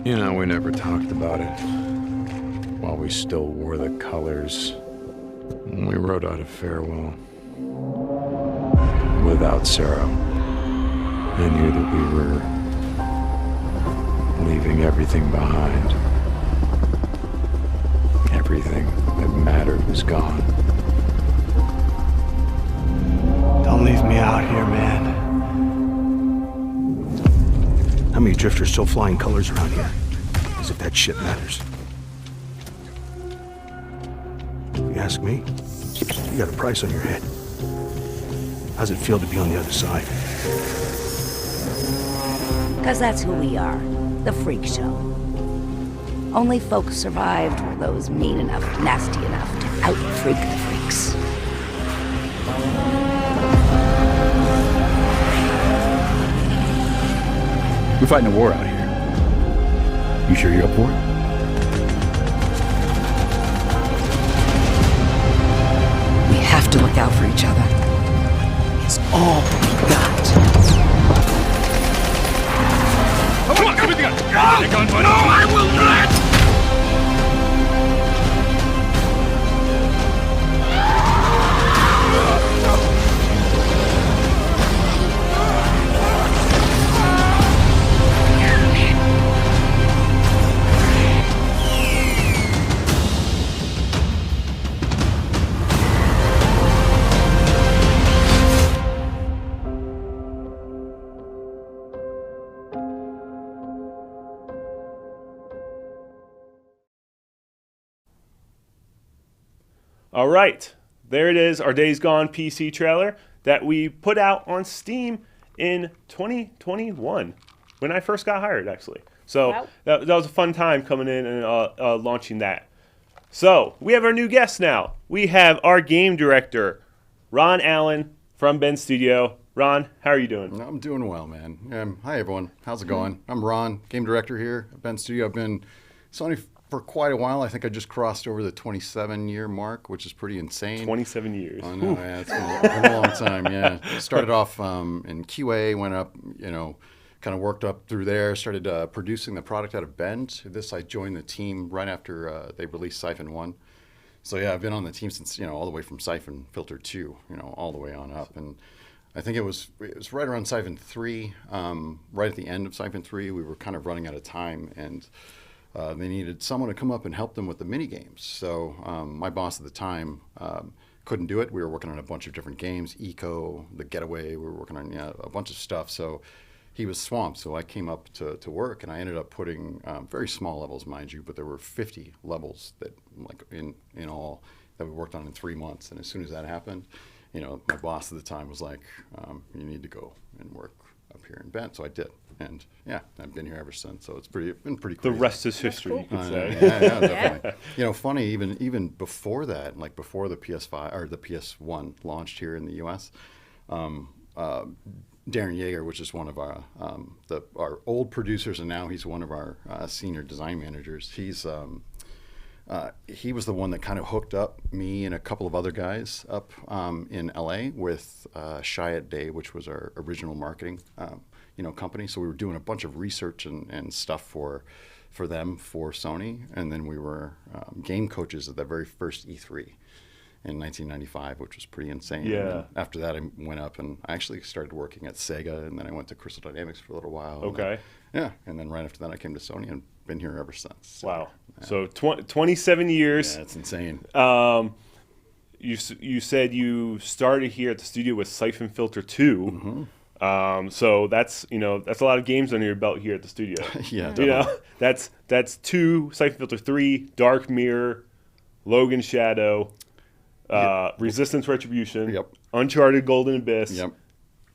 You know, we never talked about it. While we still wore the colors, we wrote out a farewell. Without Sarah, I knew that we were leaving everything behind. Everything that mattered was gone. Don't leave me out here, man. How many drifters still flying colors around here? As if that shit matters. If you ask me, you got a price on your head. How's it feel to be on the other side? Because that's who we are. The freak show. Only folks survived were those mean enough, nasty enough to out-freak the freaks. We're fighting a war out here. You sure you're up for it? We have to look out for each other. It's all we got. Come on, give me the gun! Give me the gun, buddy! No, I will not! All right, there it is, our Days Gone PC trailer that we put out on Steam in 2021 when I first got hired, actually. So Wow. that was a fun time coming in and launching that. So we have our new guest now. We have our game director, Ron Allen from Ben Studio. Ron, how are you doing? I'm doing well, man. Hi, everyone. How's it going? I'm Ron, game director here at Ben Studio. I've been Sony for quite a while. I think I just crossed over the 27-year mark, which is pretty insane. 27 years. I know, yeah, it's been a long time, yeah. Started off in QA, went up, kind of worked up through there, started producing the product out of Bend. I joined the team right after they released Siphon 1. So yeah, I've been on the team since, all the way from Siphon Filter 2, all the way on up. And I think it was right around Siphon 3, right at the end of Siphon 3, we were kind of running out of time, and they needed someone to come up and help them with the mini games. So my boss at the time couldn't do it. We were working on a bunch of different games, Eco, The Getaway. We were working on a bunch of stuff. So he was swamped. So I came up to work, and I ended up putting very small levels, mind you, but there were 50 levels that, like in all, that we worked on in 3 months. And as soon as that happened, my boss at the time was like, "You need to go and work up here in Bend." So I did. And yeah, I've been here ever since. So it's been pretty crazy. The rest is history, you could say. Yeah, definitely. Funny, even before that, like before the PS5 or the PS1 launched here in the US, Darren Yeager, which is one of our old producers, and now he's one of our senior design managers. He was the one that kind of hooked up me and a couple of other guys up in LA with Chiat Day, which was our original marketing company. So we were doing a bunch of research and stuff for them, for Sony. And then we were game coaches at the very first E3 in 1995, which was pretty insane. Yeah. And after that, I went up and I actually started working at Sega, and then I went to Crystal Dynamics for a little while. Okay. And then right after that, I came to Sony and been here ever since. So, Wow. yeah. So 27 years. Yeah, it's insane. You said you started here at the studio with Siphon Filter 2. Mm-hmm. So that's a lot of games under your belt here at the studio. Yeah, definitely. That's 2, Siphon Filter 3, Dark Mirror, Logan Shadow, Resistance Retribution, Yep. Uncharted Golden Abyss, Yep.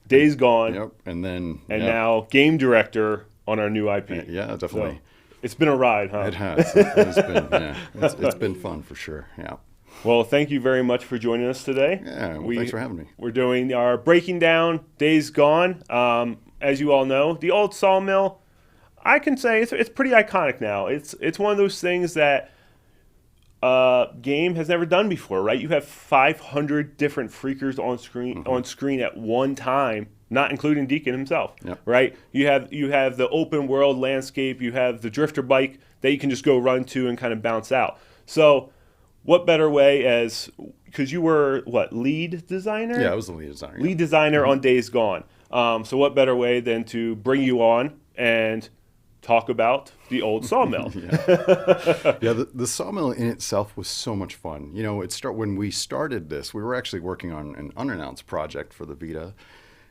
Days Gone, Yep. And then now game director on our new IP. Yeah, definitely. So it's been a ride, huh? It has. It's been, it's been fun for sure. Yeah. Well, thank you very much for joining us today. Yeah, well, thanks for having me. We're doing our breaking down Days Gone. As you all know, the Old Sawmill, I can say it's pretty iconic now. It's one of those things that game has never done before, right? You have 500 different freakers on screen at one time, not including Deacon himself, right? You have the open world landscape, you have the drifter bike that you can just go run to and kind of bounce out. So what better way because you were, lead designer? Yeah, I was the lead designer. Lead designer on Days Gone. So what better way than to bring you on and talk about the Old Sawmill? The Sawmill in itself was so much fun. You know, when we started this, we were actually working on an unannounced project for the Vita.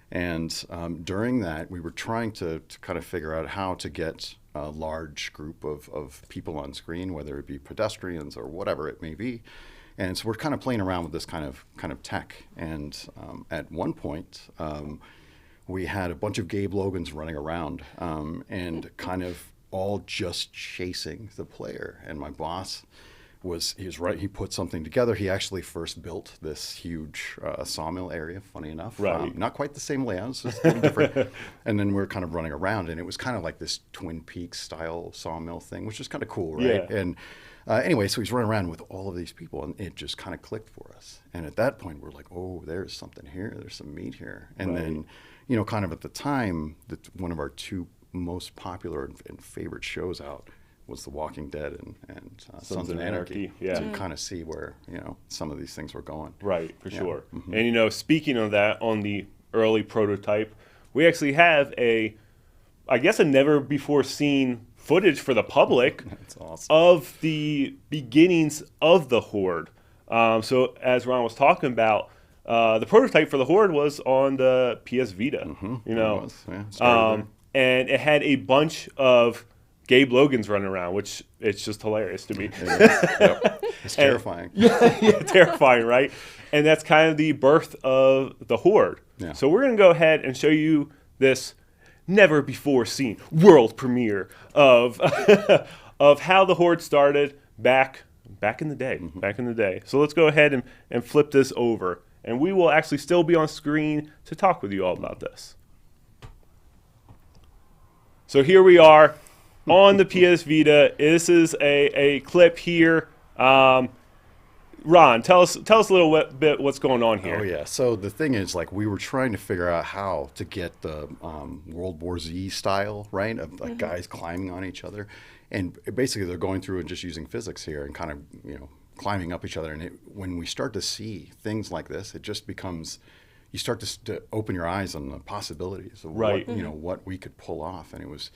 And during that, we were trying to kind of figure out how to get a large group of people on screen, whether it be pedestrians or whatever it may be. And so we're kind of playing around with this kind of tech. And at one point, we had a bunch of Gabe Logans running around and kind of all just chasing the player. And my boss he was right. He put something together. He actually first built this huge sawmill area, funny enough. Right. Not quite the same layout, it's just a little different. And then we're kind of running around, and it was kind of like this Twin Peaks style sawmill thing, which is kind of cool, right? Yeah. And anyway, so he's running around with all of these people, and it just kind of clicked for us. And at that point, we're like, oh, there's something here. There's some meat here. And then, you know, kind of at the time, one of our two most popular and favorite shows out was The Walking Dead and Sons of Anarchy. Yeah. To kind of see where, you know, some of these things were going. Right, for sure. And, you know, speaking of that, on the early prototype, we actually have a never-before-seen footage for the public That's awesome. of the beginnings of the Horde. So, as Ron was talking about, the prototype for the Horde was on the PS Vita, you know. It was, yeah. And it had a bunch of Gabe Logans running around, which it's just hilarious to me. It's terrifying. Yeah, terrifying, right? And that's kind of the birth of the Horde. Yeah. So we're going to go ahead and show you this never-before-seen world premiere of of how the Horde started back in the day. Back in the day. So let's go ahead and flip this over. And we will actually still be on screen to talk with you all about this. So here we are on the PS Vita. This is a clip here. Ron, tell us a little bit what's going on here. Oh yeah. So the thing is, like, we were trying to figure out how to get the World War Z style, right, of like guys climbing on each other, and basically they're going through and just using physics here and kind of, you know, climbing up each other. And when we start to see things like this, it just becomes, you start to open your eyes on the possibilities of Right. what, you know, what we could pull off, and it was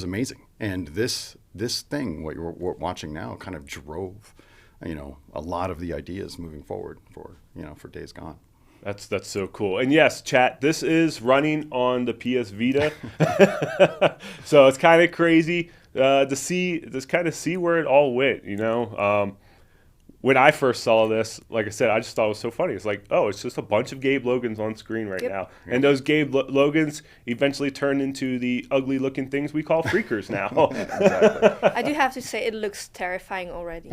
amazing. And this thing, what you're watching now, kind of drove, you know, a lot of the ideas moving forward for Days Gone. That's so cool. And yes, chat, this is running on the PS Vita. So it's kind of crazy to see where it all went, you know. When I first saw this, like I said, I just thought it was so funny. It's like, oh, it's just a bunch of Gabe Logans on screen right now. And those Gabe Logans eventually turned into the ugly-looking things we call freakers now. Exactly. I do have to say, it looks terrifying already.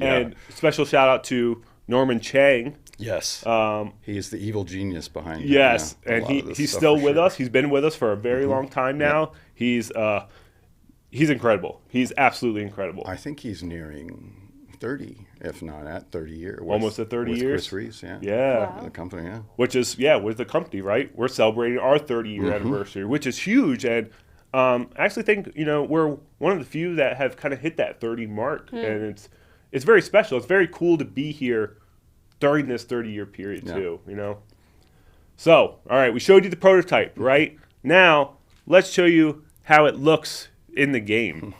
And special shout-out to Norman Chang. Yes. He is the evil genius behind Yes, a and lot of this he's stuff still for with sure. us. He's been with us for a very long time now. He's incredible. He's absolutely incredible. I think he's nearing 30, if not at 30 years. Almost at 30 with years. Chris Reese, yeah. Yeah. The company, yeah. Which is, with the company, right? We're celebrating our 30-year anniversary, which is huge. And I actually think, you know, we're one of the few that have kind of hit that 30 mark. And it's very special. It's very cool to be here during this 30-year period, too, you know? So, all right, we showed you the prototype, right? Now, let's show you how it looks in the game.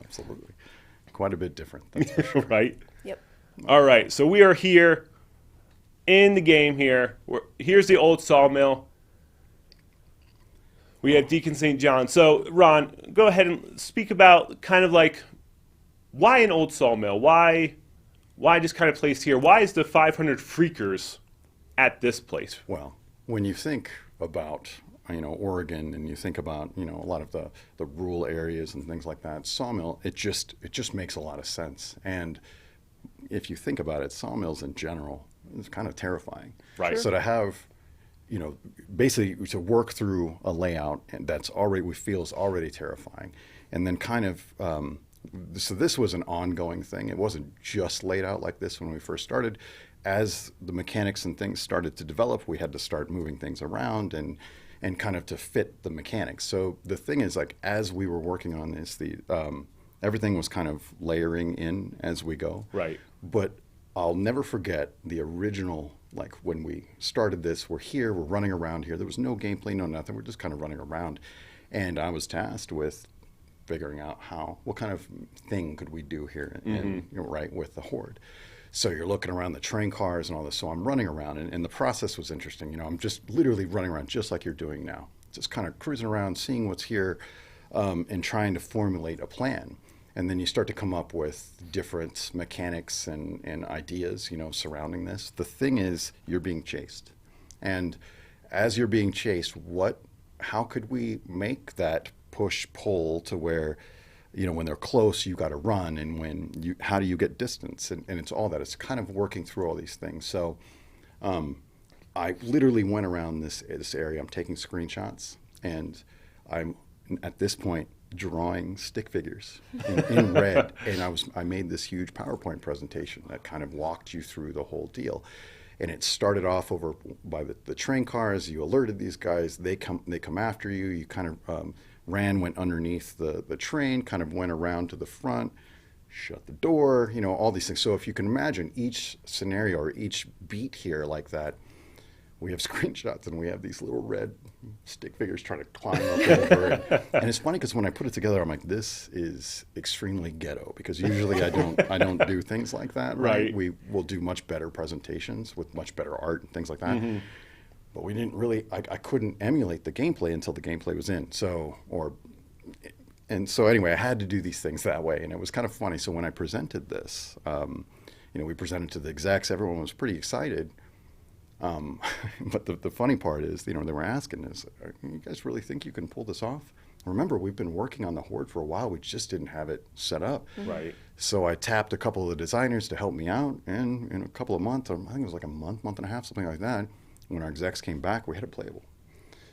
Absolutely. Quite a bit different, that's for sure. Right? Yep. All right, so we are here in the game here. Here's the Old Sawmill. We have Deacon St. John. So, Ron, go ahead and speak about kind of like why an Old Sawmill? Why just kind of placed here? Why is the 500 Freakers at this place? Well, when you think about, you know, Oregon, and you think about, you know, a lot of the rural areas and things like that, Sawmill, it just makes a lot of sense. And if you think about it, sawmills in general, it's kind of terrifying. Right. So to have, you know, basically to work through a layout and that's already, we feel is already terrifying, and then kind of so this was an ongoing thing. It wasn't just laid out like this when we first started. As the mechanics and things started to develop, we had to start moving things around and kind of to fit the mechanics. So the thing is, like, as we were working on this, everything was kind of layering in as we go. Right. But I'll never forget the original, like when we started this, we're here, we're running around here. There was no gameplay, no nothing. We're just kind of running around. And I was tasked with figuring out what kind of thing could we do here, and, right, with the Horde. So you're looking around the train cars and all this. So I'm running around, and the process was interesting. I'm just literally running around just like you're doing now. Just kind of cruising around, seeing what's here, and trying to formulate a plan. And then you start to come up with different mechanics and ideas, surrounding this. The thing is, you're being chased. And as you're being chased, how could we make that push-pull to where, when they're close, you got to run, and how do you get distance? And it's all that. It's kind of working through all these things. So I literally went around this area. I'm taking screenshots, and I'm, at this point, drawing stick figures in red. And I made this huge PowerPoint presentation that kind of walked you through the whole deal. And it started off over by the train cars. You alerted these guys. They come after you. You kind of went underneath the train, kind of went around to the front, shut the door, all these things. So if you can imagine each scenario or each beat here like that, we have screenshots, and we have these little red stick figures trying to climb up over it. And it's funny because when I put it together, I'm like, this is extremely ghetto, because usually I don't do things like that. Right? We will do much better presentations with much better art and things like that. But we didn't really. I couldn't emulate the gameplay until the gameplay was in. So anyway, I had to do these things that way, and it was kind of funny. So when I presented this, we presented to the execs. Everyone was pretty excited. But the funny part is, they were asking us, you guys really think you can pull this off? Remember, we've been working on the Horde for a while. We just didn't have it set up. Right. So I tapped a couple of the designers to help me out. And in a couple of months, I think it was like a month and a half, something like that, when our execs came back, we had it playable.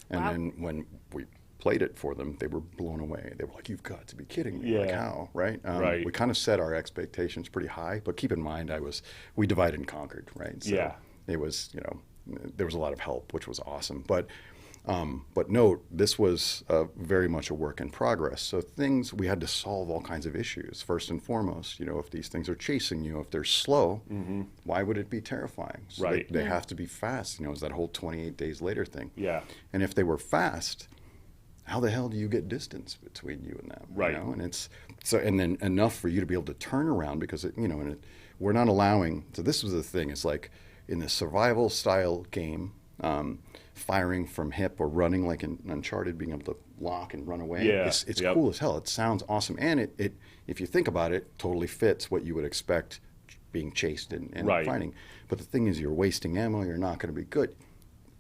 And then when we played it for them, they were blown away. They were like, you've got to be kidding me. Yeah. Like, how, right? Right. We kind of set our expectations pretty high. But keep in mind, we divided and conquered, right? So yeah. It was, there was a lot of help, which was awesome. But note, this was very much a work in progress. So we had to solve all kinds of issues. First and foremost, if these things are chasing you, if they're slow, why would it be terrifying? So right. They have to be fast. It's that whole 28 days later thing. Yeah. And if they were fast, how the hell do you get distance between you and them? Right. And it's and then enough for you to be able to turn around, because we're not allowing. So this was the thing. It's like, in the survival style game, firing from hip or running like in Uncharted, being able to lock and run away. Yeah. It's cool as hell. It sounds awesome. And it if you think about it, totally fits what you would expect being chased and right. fighting. But the thing is, you're wasting ammo. You're not going to be good.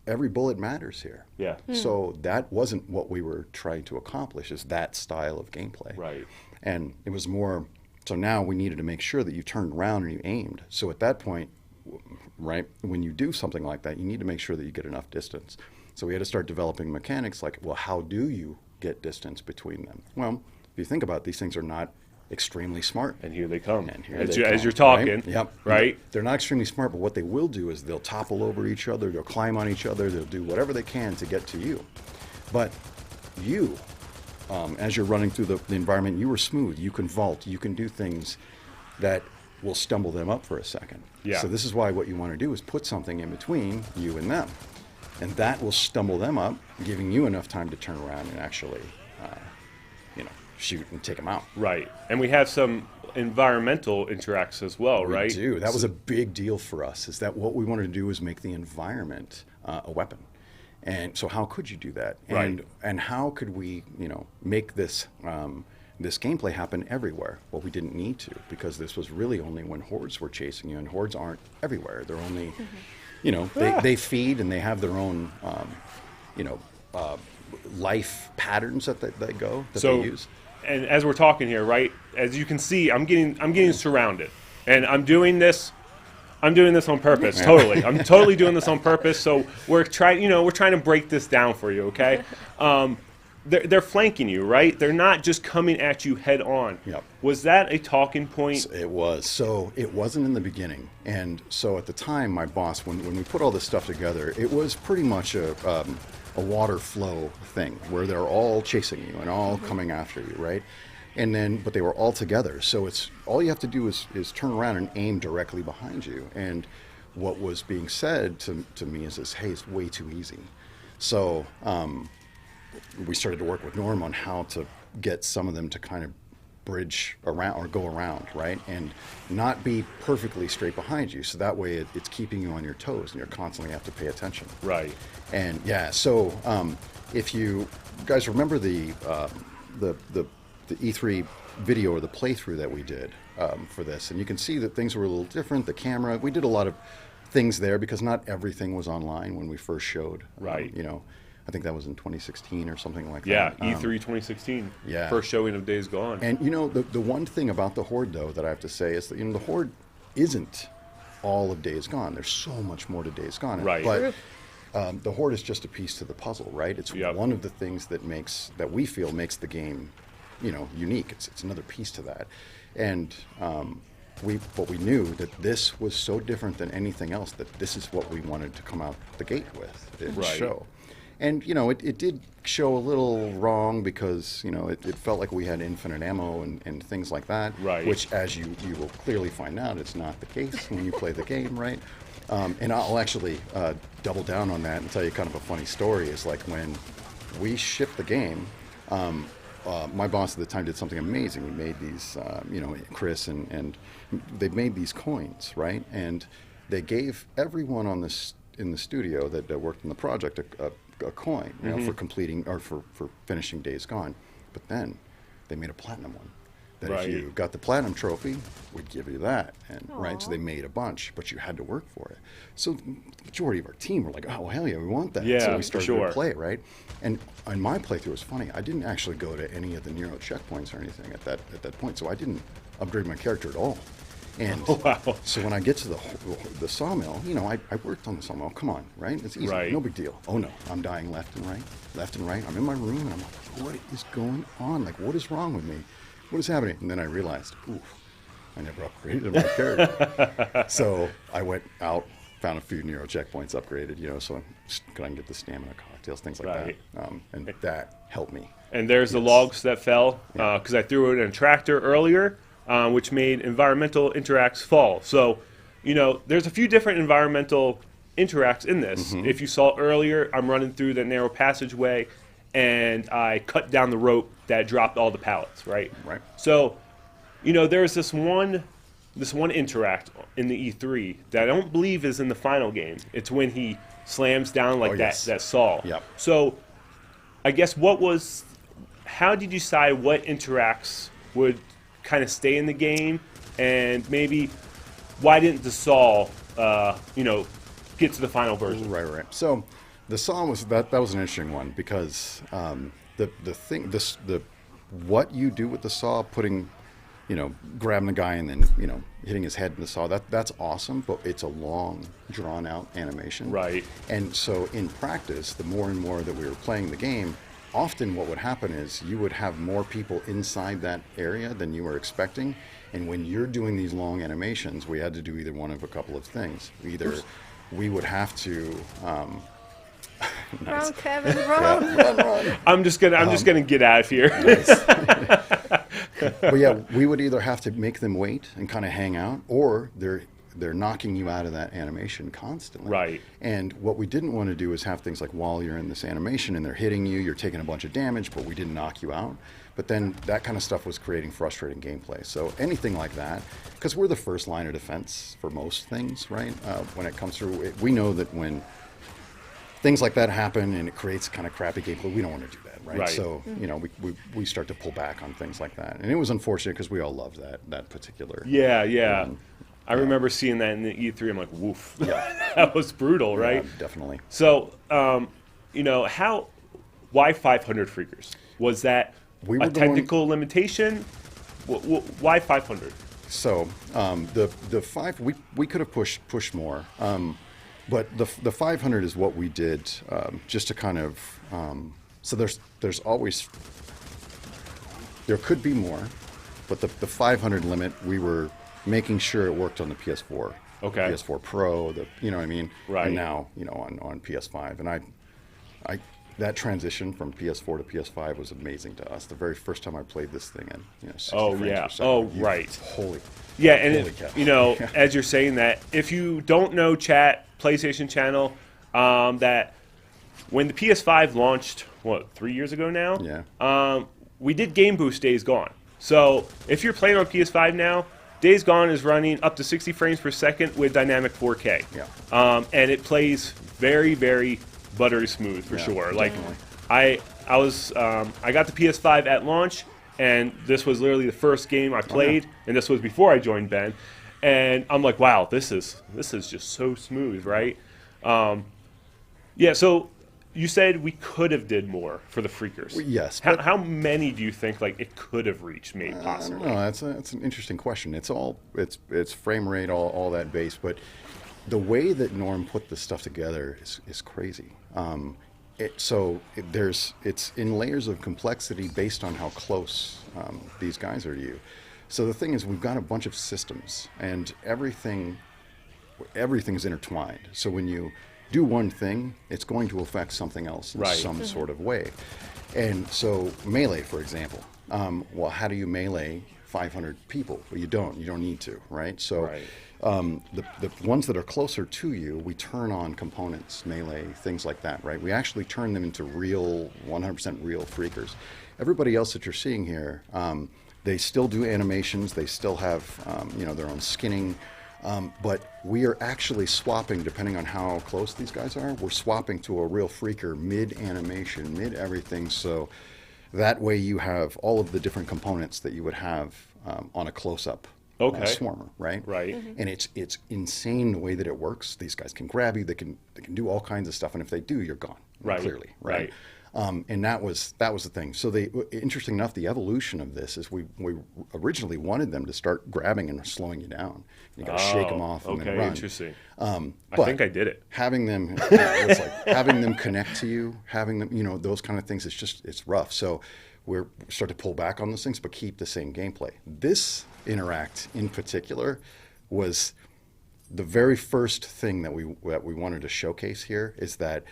Every bullet matters here. Yeah. So that wasn't what we were trying to accomplish, is that style of gameplay. Right. And it was more, so now we needed to make sure that you turned around and you aimed. So at that point, right, when you do something like that, you need to make sure that you get enough distance. So we had to start developing mechanics like, well, how do you get distance between them? Well, if you think about it, these things are not extremely smart. And here they come. And here as they you're come, talking. right? Yep. Right. They're not extremely smart, but what they will do is they'll topple over each other, they'll climb on each other, they'll do whatever they can to get to you. But you, as you're running through the environment, you are smooth. You can vault. You can do things that will stumble them up for a second. Yeah. So this is why what you want to do is put something in between you and them. And that will stumble them up, giving you enough time to turn around and actually, shoot and take them out. Right. And we have some environmental interacts as well, right? We do. That was a big deal for us, is that what we wanted to do was make the environment a weapon. And so how could you do that? Right. And how could we, make this this gameplay happen everywhere? Well, we didn't need to, because this was really only when hordes were chasing you, and hordes aren't everywhere. They're only, they feed, and they have their own, life patterns that they use. And as we're talking here, right, as you can see, I'm getting surrounded, and I'm doing this on purpose. Totally, I'm totally doing this on purpose. So we're trying to break this down for you, okay? they're flanking you, right? They're not just coming at you head on. Yep. Was that a talking point? It was. So it wasn't in the beginning. And so at the time, my boss, when we put all this stuff together, it was pretty much a water flow thing where they're all chasing you and all coming after you, right? And then, but they were all together. So it's all you have to do is turn around and aim directly behind you. And what was being said to me is this, hey, it's way too easy. So we started to work with Norm on how to get some of them to kind of bridge around or go around, right? And not be perfectly straight behind you. So that way it's keeping you on your toes and you're constantly have to pay attention. Right. And yeah, so if you guys remember the E3 video or the playthrough that we did for this, and you can see that things were a little different. The camera, we did a lot of things there because not everything was online when we first showed. Right. You know, I think that was in 2016 or something like Yeah, that. E3 2016. yeah. First showing of Days Gone. And you know, the one thing about the Horde though that I have to say is that, you know, the Horde isn't all of Days Gone. There's so much more to Days Gone. Right. But the Horde is just a piece to the puzzle, right? It's Yep. one of the things that we feel makes the game, you know, unique. It's another piece to that. And we knew that this was so different than anything else that this is what we wanted to come out the gate with in the Right. show. And, you know, it did show a little wrong because, you know, it felt like we had infinite ammo and things like that. Right. Which, as you will clearly find out, it's not the case when you play the game, right? And I'll actually double down on that and tell you kind of a funny story. Is like when we shipped the game, my boss at the time did something amazing. He made these, you know, Chris and they made these coins, right? And they gave everyone on this in the studio that worked on the project a coin, you know, for completing or for finishing Days Gone. But then they made a platinum one. That Right. if you got the platinum trophy, we'd give you that. And right, so they made a bunch, but you had to work for it. So the majority of our team were like, "Oh hell yeah, we want that!" Yeah, so we for started sure. to play it, right? And in my playthrough, it was funny. I didn't actually go to any of the Nero checkpoints or anything at that point, so I didn't upgrade my character at all. And Wow. so when I get to the sawmill, you know, I worked on the sawmill. Come on, right? It's easy, Right. no big deal. Oh no, I'm dying left and right. I'm in my room and I'm like, what is going on? Like, what is wrong with me? What is happening? And then I realized, oof, I never upgraded my character. So I went out, found a few Nero checkpoints, upgraded, you know, so I can get the stamina cocktails, things like Right. that. And that helped me. And there's the logs that fell because I threw it in a tractor earlier, which made environmental interacts fall. So, you know, there's a few different environmental interacts in this. If you saw earlier, I'm running through the narrow passageway, and I cut down the rope that dropped all the pallets, right? Right. So, you know, there's this one interact in the E3 that I don't believe is in the final game. It's when he slams down like that saw. Yep. So, I guess how did you decide what interacts would kind of stay in the game, and maybe why didn't the saw, you know, get to the final version? Right. So the saw was that was an interesting one because what you do with the saw, putting, you know, grabbing the guy and then, you know, hitting his head in the saw, that's awesome, but it's a long, drawn out animation. Right. And so in practice, the more and more that we were playing the game, often what would happen is you would have more people inside that area than you were expecting. And when you're doing these long animations, we had to do either one of a couple of things. Either we would have to Run, Kevin, run. run. I'm just gonna get out of here. But yeah, we would either have to make them wait and kind of hang out, or they're knocking you out of that animation constantly. Right. And what we didn't want to do is have things like while you're in this animation and they're hitting you, you're taking a bunch of damage, but we didn't knock you out. But then that kind of stuff was creating frustrating gameplay. So anything like that, because we're the first line of defense for most things, right? When it comes through, we know that when things like that happen and it creates kind of crappy gameplay, we don't want to do that, right? Right. So, you know, we start to pull back on things like that. And it was unfortunate because we all loved that particular. Yeah. I remember seeing that in the E3. I'm like, woof. Yeah. That was brutal, right? Yeah, definitely. So, you know, why 500 freakers? Was that We were a technical limitation? Why 500? So the five we could have pushed more, but the 500 is what we did just to kind of So there's always, there could be more, but the 500 limit, we were making sure it worked on the PS4. Okay. PS4 Pro, you know what I mean? Right. And now, on PS5. And I that transition from PS4 to PS5 was amazing to us. The very first time I played this thing in 60 frames per second. Right. Holy. Yeah, and cow. as you're saying that, if you don't know, chat, PlayStation channel, that when the PS5 launched, 3 years ago now? Yeah. We did Game Boost Days Gone. So if you're playing on PS5 now, Days Gone is running up to 60 frames per second with dynamic 4K. Yeah. And it plays very, very buttery smooth for sure. Like I got the PS5 at launch, and this was literally the first game I played, and this was before I joined Ben. And I'm like, wow, this is just so smooth, right? Yeah. So you said we could have did more for the Freakers. Well, yes. How many do you think like it could have reached, maybe possibly? No, that's an interesting question. It's frame rate, all that base, but the way that Norm put this stuff together is crazy. It's in layers of complexity based on how close these guys are to you. So the thing is, we've got a bunch of systems, and everything's intertwined. So when you do one thing, it's going to affect something else in some sort of way. And so melee, for example, well, how do you melee 500 people? Well, you don't need to, right? So the ones that are closer to you, we turn on components, melee, things like that, right? We actually turn them into real, 100% real freakers. Everybody else that you're seeing here, they still do animations, they still have their own skinning, but we are actually swapping, depending on how close these guys are, we're swapping to a real freaker mid-animation, mid-everything, so that way you have all of the different components that you would have on a close-up swarmer, right? Right. And it's insane the way that it works. These guys can grab you, they can do all kinds of stuff, and if they do, you're gone. Right. Clearly, right? And that was the thing. So interesting enough, the evolution of this is we originally wanted them to start grabbing and slowing you down. You got to shake them off and then run. Interesting. I think I did it. Having them, it's like having them connect to you, having them, those kind of things. It's rough. So we're start to pull back on those things, but keep the same gameplay. This Interact in particular was the very first thing that we wanted to showcase here is that.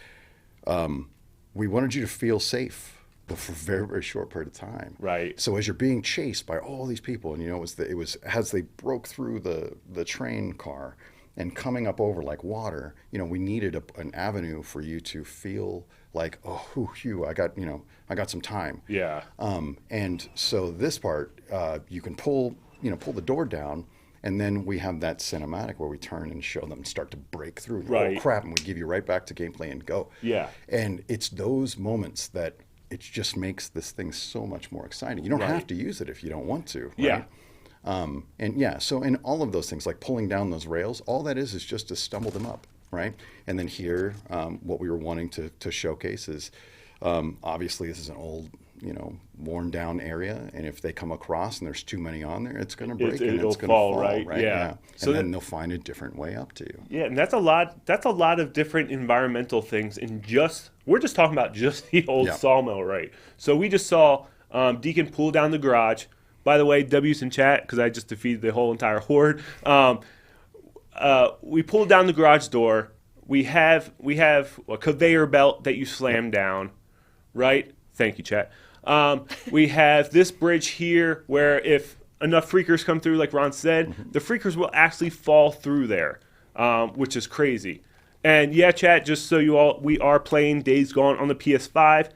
We wanted you to feel safe, but for a very, very short period of time. Right. So as you're being chased by all these people, and it was as they broke through the train car and coming up over like water, we needed an avenue for you to feel like, oh, I got some time. Yeah. And so this part, you can pull the door down. And then we have that cinematic where we turn and show them start to break through. Right. Oh, crap, and we give you right back to gameplay and go. Yeah. And it's those moments that it just makes this thing so much more exciting. You don't have to use it if you don't want to. Right? Yeah. So in all of those things, like pulling down those rails, all that is just to stumble them up, right? And then here, what we were wanting to showcase is, obviously this is an old, worn down area, and if they come across and there's too many on there, it's going to break and it's going to fall, right? Yeah. So then they'll find a different way up to you. Yeah, and that's a lot of different environmental things, and we're just talking about just the old sawmill, right? So we just saw Deacon pull down the garage. By the way, W's in chat because I just defeated the whole entire horde. We pulled down the garage door. We have a conveyor belt that you slam down, right? Thank you, chat. We have this bridge here where if enough freakers come through, like Ron said, the freakers will actually fall through there, which is crazy. And yeah, chat, just so we are playing Days Gone on the PS5.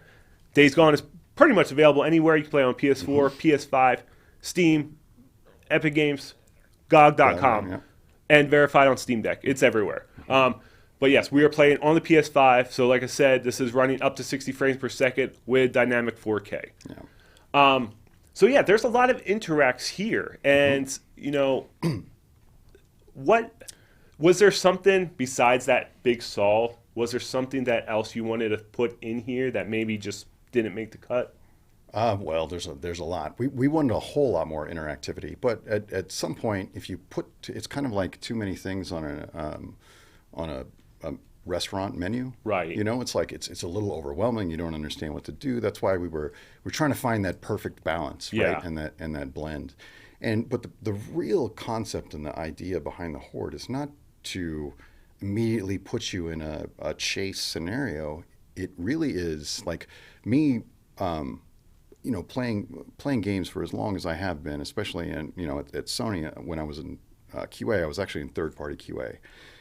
Days Gone is pretty much available anywhere. You can play on PS4, PS5, Steam, Epic Games, GOG.com, and verified on Steam Deck. It's everywhere. But yes, we are playing on the PS5. So like I said, this is running up to 60 frames per second with dynamic 4K. Yeah. So yeah, there's a lot of interacts here. And, what was there something besides that big saw? Was there something that else you wanted to put in here that maybe just didn't make the cut? Well, there's a lot. We wanted a whole lot more interactivity, but at some point, if you it's kind of like too many things on a restaurant menu. Right. You know, it's like it's a little overwhelming. You don't understand what to do. That's why we're trying to find that perfect balance, right? Yeah. And that blend. But the real concept and the idea behind the Horde is not to immediately put you in a chase scenario. It really is like me, you know, playing games for as long as I have been, especially at Sony. When I was in QA, I was actually in third-party QA,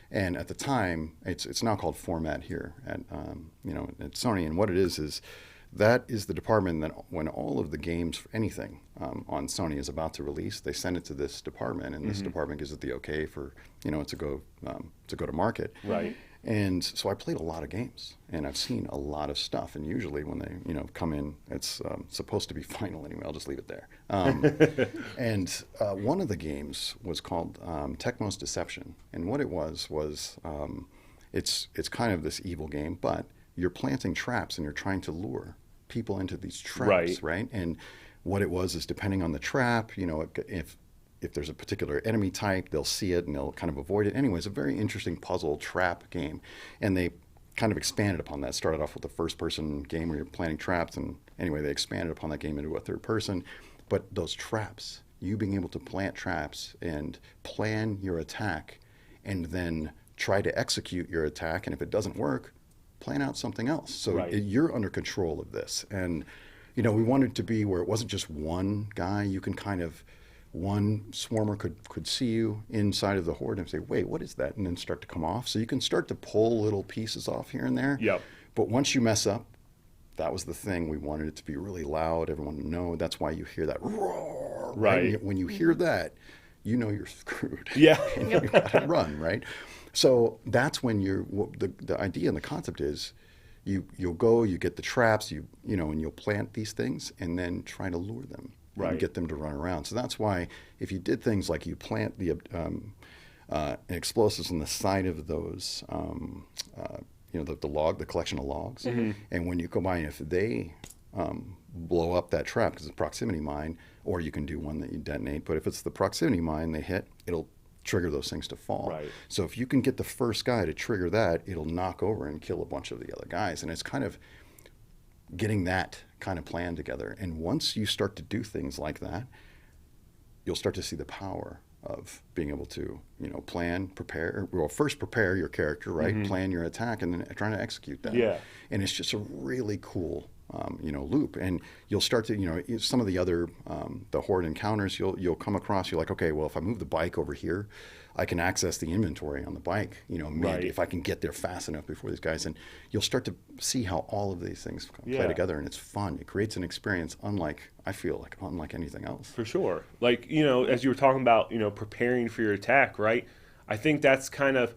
and at the time, it's now called Format here at at Sony. And what it is that is the department that when all of the games, anything on Sony is about to release, they send it to this department, and this department gives it the okay for to go to market. Right. And so I played a lot of games, and I've seen a lot of stuff. And usually when they come in, it's supposed to be final anyway. I'll just leave it there. And one of the games was called Tecmo's Deception, and what it was it's kind of this evil game, but you're planting traps and you're trying to lure people into these traps, right? And what it was is depending on the trap, if there's a particular enemy type, they'll see it and they'll kind of avoid it. Anyway, it's a very interesting puzzle trap game. And they kind of expanded upon that. Started off with a first-person game where you're planting traps, and anyway, they expanded upon that game into a third person. But those traps, you being able to plant traps and plan your attack and then try to execute your attack, and if it doesn't work, plan out something else. So you're under control of this. And, we wanted to be where it wasn't just one guy. You can kind of, one swarmer could see you inside of the Horde and say, wait, what is that? And then start to come off. So you can start to pull little pieces off here and there. Yep. But once you mess up, that was the thing. We wanted it to be really loud, everyone to know. That's why you hear that roar. Right. And when you hear that, you're screwed. Yeah. And you gotta run, right? So that's when the idea and the concept is you'll go, you get the traps, and you'll plant these things and then try to lure them. Right. And get them to run around. So that's why if you did things like you plant the explosives on the side of those, the collection of logs, and when you go by, if they blow up that trap because it's a proximity mine, or you can do one that you detonate. But if it's the proximity mine they hit, it'll trigger those things to fall. Right. So if you can get the first guy to trigger that, it'll knock over and kill a bunch of the other guys. And it's kind of getting that kind of plan together. And once you start to do things like that, you'll start to see the power of being able to, plan, prepare. Well, first prepare your character, right? Plan your attack, and then trying to execute that. Yeah. And it's just a really cool, loop. And you'll start to, some of the other, the Horde encounters, you'll come across. You're like, okay, well, if I move the bike over here, I can access the inventory on the bike, if I can get there fast enough before these guys. And you'll start to see how all of these things play together, and it's fun. It creates an experience unlike anything else. For sure. Like, as you were talking about, preparing for your attack, right? I think that's kind of,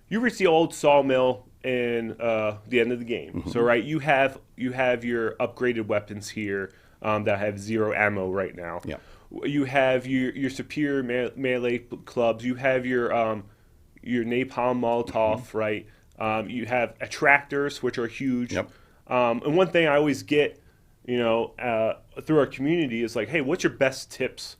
you reach the Old Sawmill in the end of the game. So, right, you have your upgraded weapons here that have 0 ammo right now. Yeah. You have your superior melee clubs. You have your napalm Molotov, right? You have attractors, which are huge. Yep. And one thing I always get, through our community is like, hey, what's your best tips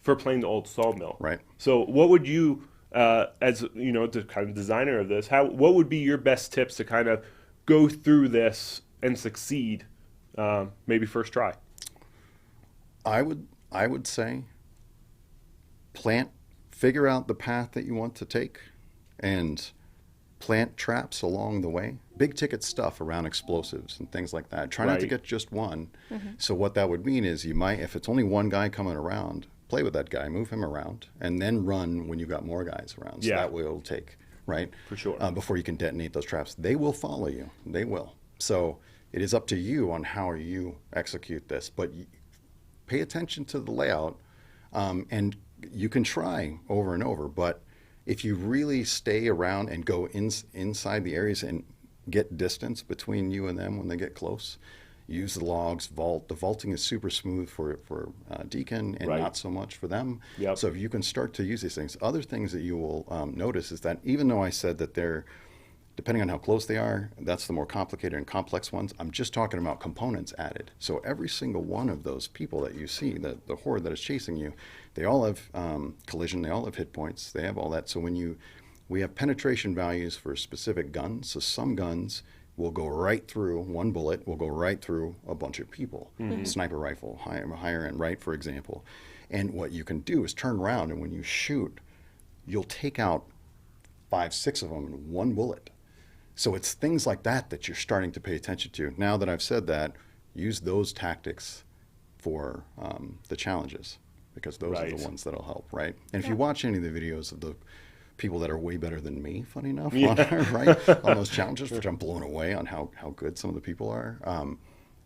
for playing the Old Sawmill? Right. So what would you, as the kind of designer of this, what would be your best tips to kind of go through this and succeed, maybe first try? I would say figure out the path that you want to take and plant traps along the way. Big ticket stuff around explosives and things like that. Try not to get just one. So what that would mean is you might, if it's only one guy coming around, play with that guy, move him around, and then run when you've got more guys around. So that way it'll take, right? For sure. Before you can detonate those traps. They will follow you. They will. So it is up to you on how you execute this. But pay attention to the layout, and you can try over and over, but if you really stay around and go inside the areas and get distance between you and them when they get close, use the logs, vault. The vaulting is super smooth for Deacon and not so much for them. Yep. So if you can start to use these things, other things that you will notice is that even though I said that they're, depending on how close they are, that's the more complicated and complex ones. I'm just talking about components added. So every single one of those people that you see, the Horde that is chasing you, they all have collision, they all have hit points, they have all that. So when we have penetration values for specific guns. So some guns will go right through, one bullet will go right through a bunch of people. Sniper rifle, higher end, right, for example. And what you can do is turn around, and when you shoot, you'll take out 5, 6 of them in one bullet. So it's things like that that you're starting to pay attention to. Now that I've said that, use those tactics for the challenges, because those are the ones that'll help, right? And if you watch any of the videos of the people that are way better than me, funny enough, on those challenges, which I'm blown away on how good some of the people are,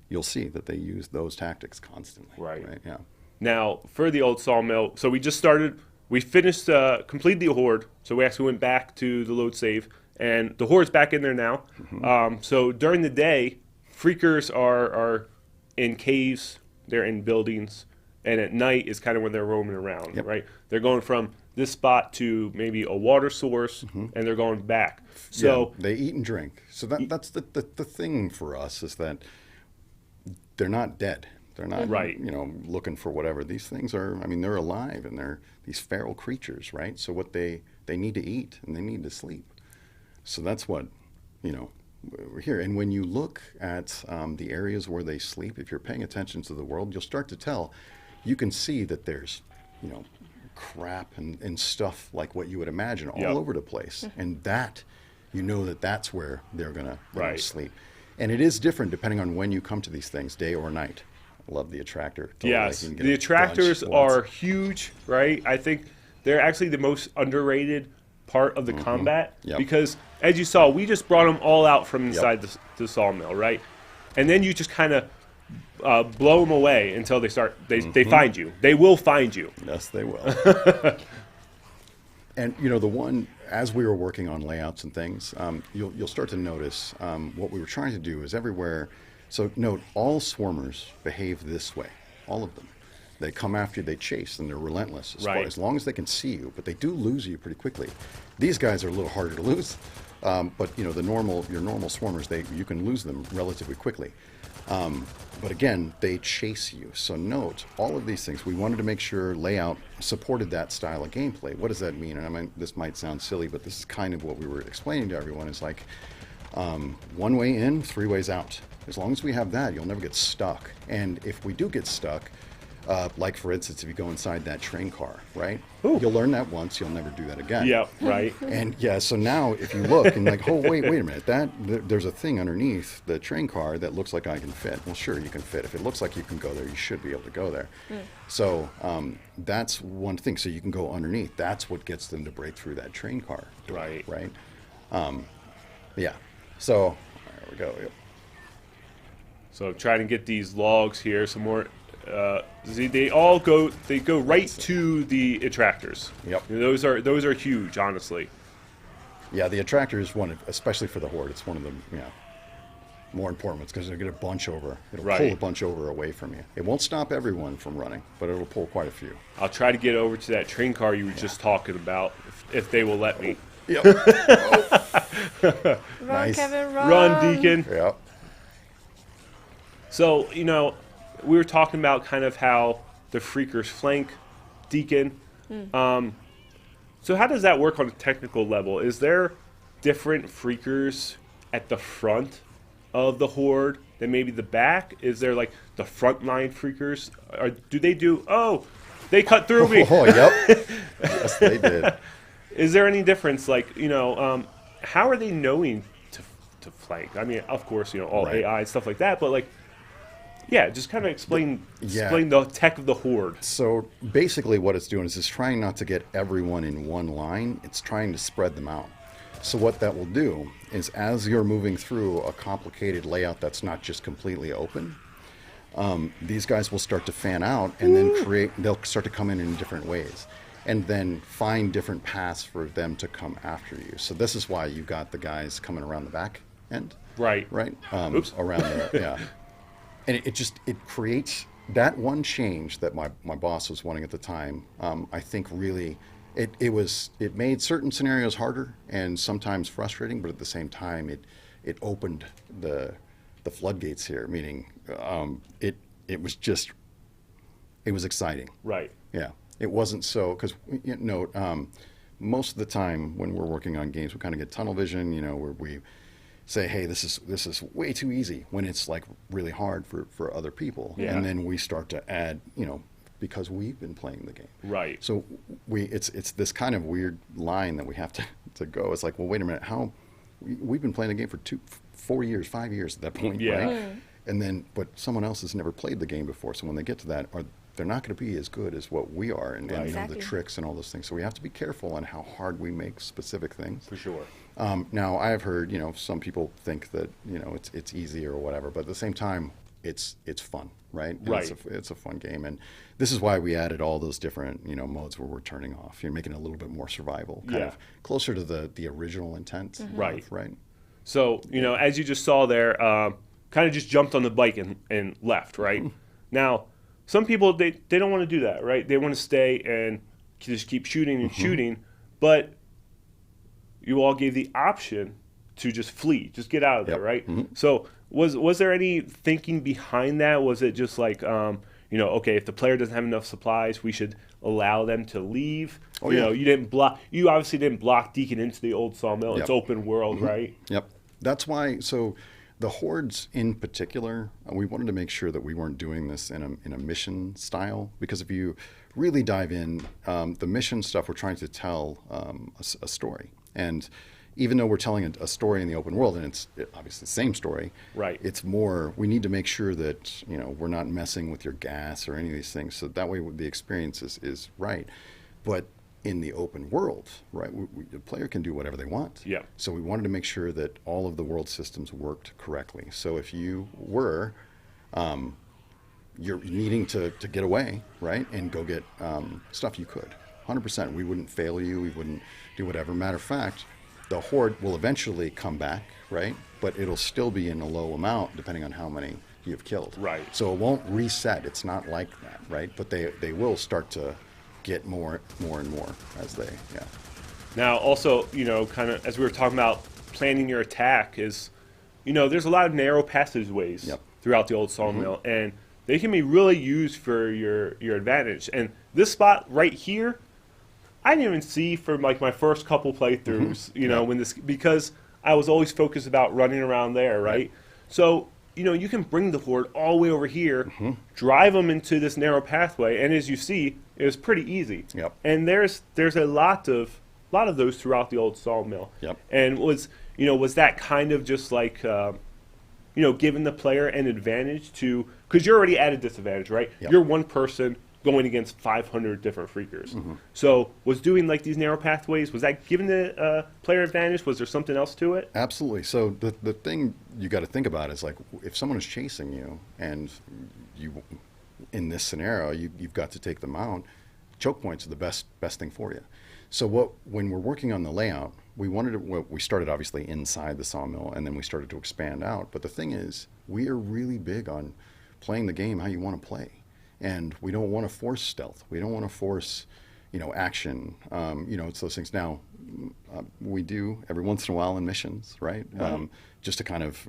you'll see that they use those tactics constantly. Right. Yeah. Now, for the Old Sawmill, so we just started, we finished, completed the horde, so we actually went back to the load save, and the horde's back in there now. So during the day, freakers are in caves, they're in buildings, and at night is kind of when they're roaming around, right? They're going from this spot to maybe a water source, and they're going back. So they eat and drink. So that's the thing for us, is that they're not dead. They're not, looking for whatever. These things are, I mean, they're alive, and they're these feral creatures, right? So what they need to eat, and they need to sleep. So that's what, we're here. And when you look at the areas where they sleep, if you're paying attention to the world, you'll start to tell. You can see that there's, crap and stuff like what you would imagine all over the place. And that, that's where they're going to sleep. And it is different depending on when you come to these things, day or night. I love the attractor. Yes, the attractors are huge, right? I think they're actually the most underrated part of the combat, because as you saw, we just brought them all out from inside the sawmill, right? And then you just kind of blow them away until they start. They find you. They will find you. Yes, they will. And the one, as we were working on layouts and things, you'll start to notice what we were trying to do is everywhere. So note, all swarmers behave this way, all of them. They come after you, they chase, and they're relentless as long as they can see you, but they do lose you pretty quickly. These guys are a little harder to lose, but your normal swarmers, you can lose them relatively quickly. But again, they chase you. So note, all of these things, we wanted to make sure layout supported that style of gameplay. What does that mean? And I mean, this might sound silly, but this is kind of what we were explaining to everyone, is like 1 way in, 3 ways out. As long as we have that, you'll never get stuck. And if we do get stuck, like for instance, if you go inside that train car, right? You'll learn that once, you'll never do that again. Yeah, right. And so now if you look and like, oh, wait a minute, there's a thing underneath the train car that looks like I can fit. Well, sure, you can fit. If it looks like you can go there, you should be able to go there. So that's one thing. So you can go underneath. That's what gets them to break through that train car. Right. Right. Yeah. So there we go. Yep. So trying to get these logs here, some more. They go right to the attractors. Yep. Those are huge, honestly. Yeah, the attractor is one, especially for the horde. It's one of the more important ones, because they'll get a bunch over. It'll pull a bunch over away from you. It won't stop everyone from running, but it'll pull quite a few. I'll try to get over to that train car you were just talking about, if they will let me. Yep. Run, Nice. Kevin, run. Run, Deacon. Yep. So, we were talking about kind of how the freakers flank Deacon. So how does that work on a technical level? Is there different freakers at the front of the horde than maybe the back? Is there like the frontline freakers? Or do they they cut through me? Oh, yep. Yes, they did. Is there any difference? Like, how are they knowing to flank? I mean, of course, all AI and stuff like that, but like, yeah, just kind of explain the tech of the horde. So basically what it's doing is it's trying not to get everyone in one line. It's trying to spread them out. So what that will do is, as you're moving through a complicated layout that's not just completely open, these guys will start to fan out, and then they'll start to come in different ways, and then find different paths for them to come after you. So this is why you got the guys coming around the back end. Right. Oops. Around there, yeah. And it creates that one change that my boss was wanting at the time. I think really it made certain scenarios harder and sometimes frustrating, but at the same time it opened the floodgates here. Meaning it was exciting. Right. Yeah. It wasn't so, because most of the time when we're working on games, we kind of get tunnel vision, where we say, hey, this is way too easy, when it's like really hard for other people. Yeah. And then we start to add, because we've been playing the game. Right. So it's this kind of weird line that we have to go. It's like, well, wait a minute, we've been playing the game for 4 years, 5 years at that point, Yeah. right? And then, but someone else has never played the game before, so when they get to that, they're not going to be as good as what we are, and Exactly. the tricks and all those things. So we have to be careful on how hard we make specific things. For sure. Now, I have heard, some people think that, it's easy or whatever, but at the same time, it's fun, right? And Right. It's a fun game, and this is why we added all those different, modes where we're turning off. You're making it a little bit more survival, kind of closer to the original intent. Right. Right. So, as you just saw there, kind of just jumped on the bike and left, right? Now, some people, they don't want to do that, right? They want to stay and just keep shooting and shooting, but you all gave the option to just flee, just get out of there, Yep. right? So was there any thinking behind that? Was it just like, okay, if the player doesn't have enough supplies, we should allow them to leave? Oh, you yeah. know, you obviously didn't block Deacon into the Old Sawmill. It's Yep. open world, right? Yep. That's why, so the hordes in particular, we wanted to make sure that we weren't doing this in a mission style, because if you really dive in, the mission stuff, we're trying to tell a story. And even though we're telling a story in the open world, and it's obviously the same story, Right. it's more, we need to make sure that, we're not messing with your gas or any of these things, so that way the experience is right. But in the open world, right, the player can do whatever they want. Yeah. So we wanted to make sure that all of the world systems worked correctly. So if you were, you're needing to get away, right, and go get stuff, you could. 100%. We wouldn't fail you. We wouldn't do whatever. Matter of fact, the horde will eventually come back, right? But it'll still be in a low amount depending on how many you've killed. Right. So it won't reset. It's not like that, right? But they will start to get more and more as they, yeah. Now, also, kind of as we were talking about planning your attack is, there's a lot of narrow passageways Yep. throughout the Old Sawmill, and they can be really used for your advantage. And this spot right here, I didn't even see for like my first couple playthroughs, when this, because I was always focused about running around there, right? So, you can bring the horde all the way over here, drive them into this narrow pathway, and as you see, it was pretty easy. Yep. And there's a lot of those throughout the Old Sawmill. Yep. And was that kind of just like giving the player an advantage to, because you're already at a disadvantage, right? Yep. You're one person going against 500 different freakers. So was doing like these narrow pathways, was that giving the player advantage? Was there something else to it? Absolutely. So the thing you got to think about is like, if someone is chasing you and you, in this scenario, you've got to take them out, choke points are the best thing for you. So when we're working on the layout, we started obviously inside the sawmill, and then we started to expand out. But the thing is, we are really big on playing the game how you want to play. And we don't want to force stealth. We don't want to force, action. It's those things. Now, we do every once in a while in missions, right? Just to kind of,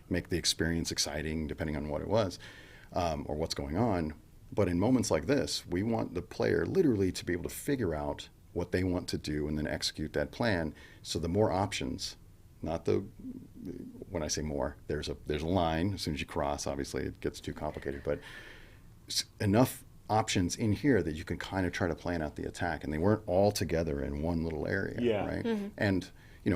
make the experience exciting, depending on what it was, or what's going on. But in moments like this, we want the player literally to be able to figure out what they want to do and then execute that plan. So the more options, when I say more, there's a line. As soon as you cross, obviously it gets too complicated, but enough options in here that you can kind of try to plan out the attack, and they weren't all together in one little area, Yeah. right? And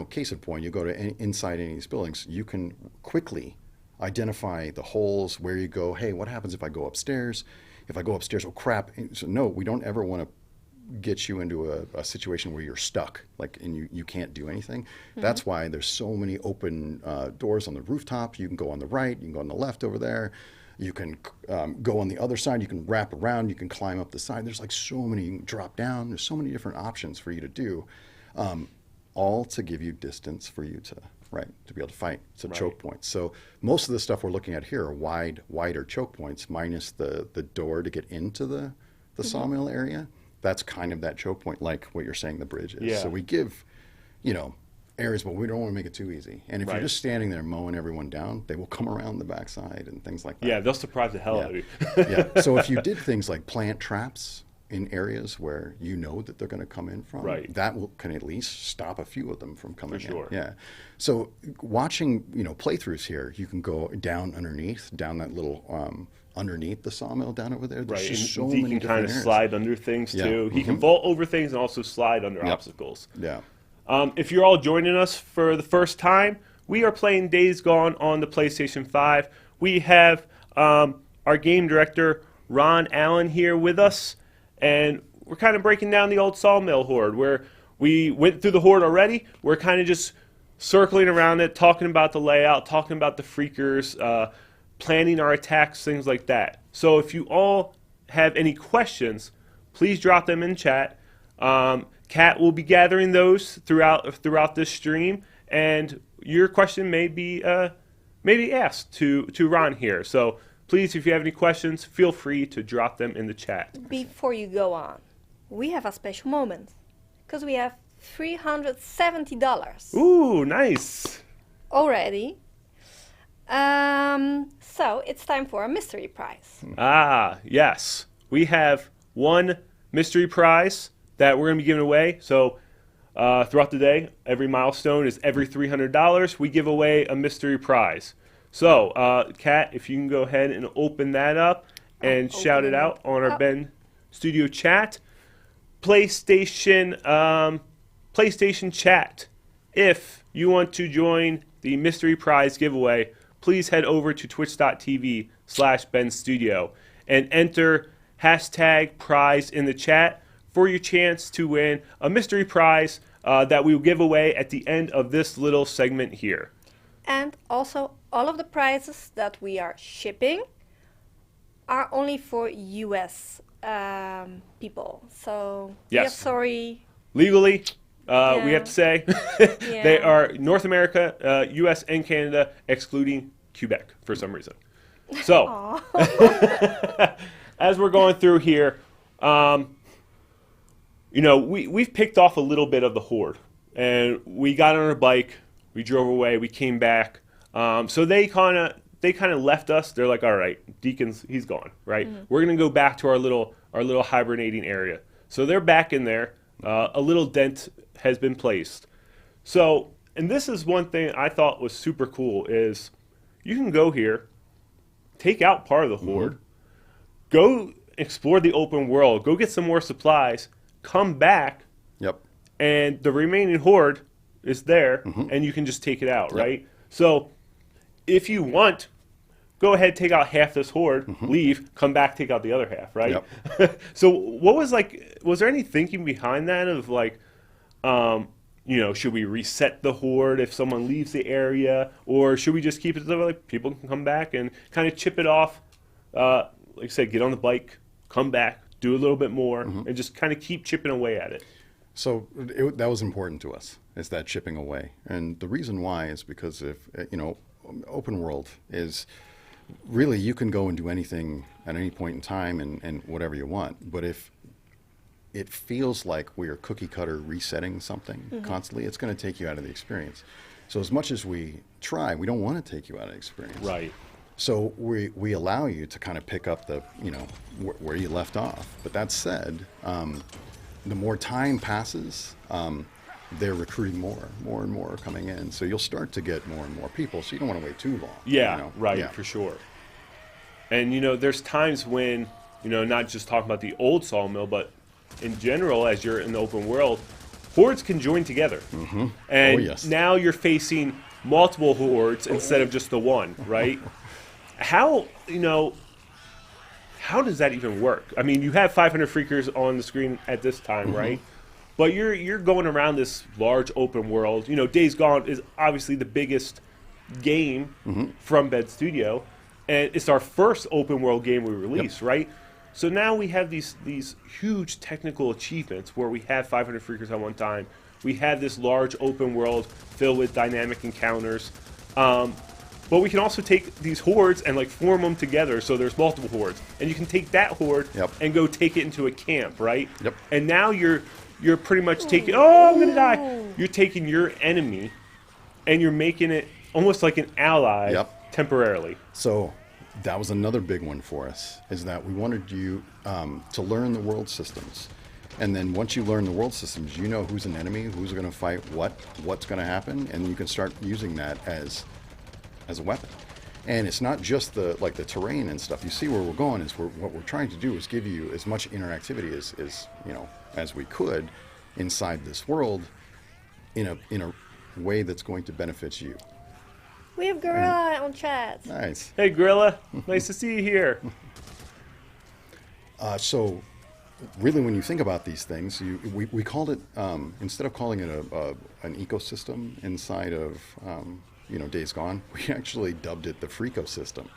case in point, you go to inside any of these buildings, you can quickly identify the holes, where you go. Hey, what happens if I go upstairs? If I go upstairs, oh crap! So no, we don't ever want to get you into a situation where you're stuck, and you can't do anything. That's why there's so many open doors on the rooftop. You can go on the right, you can go on the left over there. You can go on the other side. You can wrap around. You can climb up the side. There's so many. You can drop down. There's so many different options for you to do, all to give you distance for you to be able to fight. So choke points. So most of the stuff we're looking at here are wider choke points, minus the door to get into the sawmill area. That's kind of that choke point, like what you're saying the bridge is. Yeah. So we give, areas, but we don't want to make it too easy. And if you're just standing there mowing everyone down, they will come around the backside and things like that. Yeah, they'll surprise the hell out of you. Yeah. So if you did things like plant traps, in areas where you know that they're going to come in from, Right. that can at least stop a few of them from coming For sure. in. Yeah. So watching, playthroughs here, you can go down that little underneath the sawmill down over there. There's Right, just so and he many can kind different of areas. slide under things Yeah. too. He can vault over things and also slide under obstacles. Yeah. If you're all joining us for the first time, we are playing Days Gone on the PlayStation 5. We have our game director, Ron Allen, here with us, and we're kind of breaking down the Old Sawmill horde, where we went through the horde already. We're kind of just circling around it, talking about the layout, talking about the freakers, planning our attacks, things like that. So if you all have any questions, please drop them in chat. Kat will be gathering those throughout this stream, and your question may be asked to Ron here. So please, if you have any questions, feel free to drop them in the chat. Before you go on, we have a special moment because we have $370 Ooh, nice. already. So it's time for a mystery prize. Ah, yes. We have one mystery prize that we're going to be giving away. So throughout the day, every milestone is every $300. We give away a mystery prize. So, Kat, if you can go ahead and open that up and shout it out on our Ben Studio chat. PlayStation chat. If you want to join the mystery prize giveaway, please head over to twitch.tv/BenStudio and enter #prize in the chat for your chance to win a mystery prize that we will give away at the end of this little segment here. And also, all of the prizes that we are shipping are only for US people. So, Yes. yeah, sorry. Legally, we have to say, they Yeah. are North America, US, and Canada, excluding Quebec for some reason. So, as we're going through here, we've picked off a little bit of the horde, and we got on our bike, we drove away, we came back. So they kind of left us. They're like, all right, Deacon's, he's gone, right? Mm-hmm. We're gonna go back to our little hibernating area. So they're back in there. A little dent has been placed. So, and this is one thing I thought was super cool is you can go here, take out part of the horde, go explore the open world, go get some more supplies, come back, Yep. and the remaining horde is there, and you can just take it out, right? So, if you want, go ahead, take out half this horde, leave, come back, take out the other half, right? Yep. So, what was was there any thinking behind that of should we reset the horde if someone leaves the area, or should we just keep it so like people can come back and kind of chip it off? Like I said, get on the bike, come back, do a little bit more, and just kind of keep chipping away at it. So that was important to us, is that chipping away. And the reason why is because if, open world is really, you can go and do anything at any point in time and whatever you want. But if it feels like we are cookie cutter resetting something constantly, it's going to take you out of the experience. So as much as we try, we don't want to take you out of the experience. Right. So we allow you to kind of pick up the, where you left off. But that said, the more time passes, they're recruiting more and more are coming in. So you'll start to get more and more people. So you don't want to wait too long. Yeah, right, for sure. And, there's times when, not just talking about the old sawmill, but in general, as you're in the open world, hordes can join together. And now you're facing multiple hordes instead of just the one, right? How does that even work? I mean, you have 500 freakers on the screen at this time, right? But you're going around this large open world. Days Gone is obviously the biggest game from Bed Studio, and it's our first open world game we released, right? So now we have these huge technical achievements where we have 500 freakers at one time. We have this large open world filled with dynamic encounters. But we can also take these hordes and form them together, so there's multiple hordes. And you can take that horde and go take it into a camp, right? Yep. And now you're pretty much taking, oh, I'm gonna die. You're taking your enemy and you're making it almost like an ally temporarily. So that was another big one for us, is that we wanted you to learn the world systems. And then once you learn the world systems, you know who's an enemy, who's going to fight what's going to happen, and you can start using that as a weapon. And it's not just the terrain and stuff. You see where we're going is what we're trying to do is give you as much interactivity as we could inside this world in a way that's going to benefit you. We have Gorilla on chat. Nice. Hey, Gorilla. Nice to see you here. So really, when you think about these things, we called it, instead of calling it an ecosystem inside of Days Gone, we actually dubbed it the Freakosystem.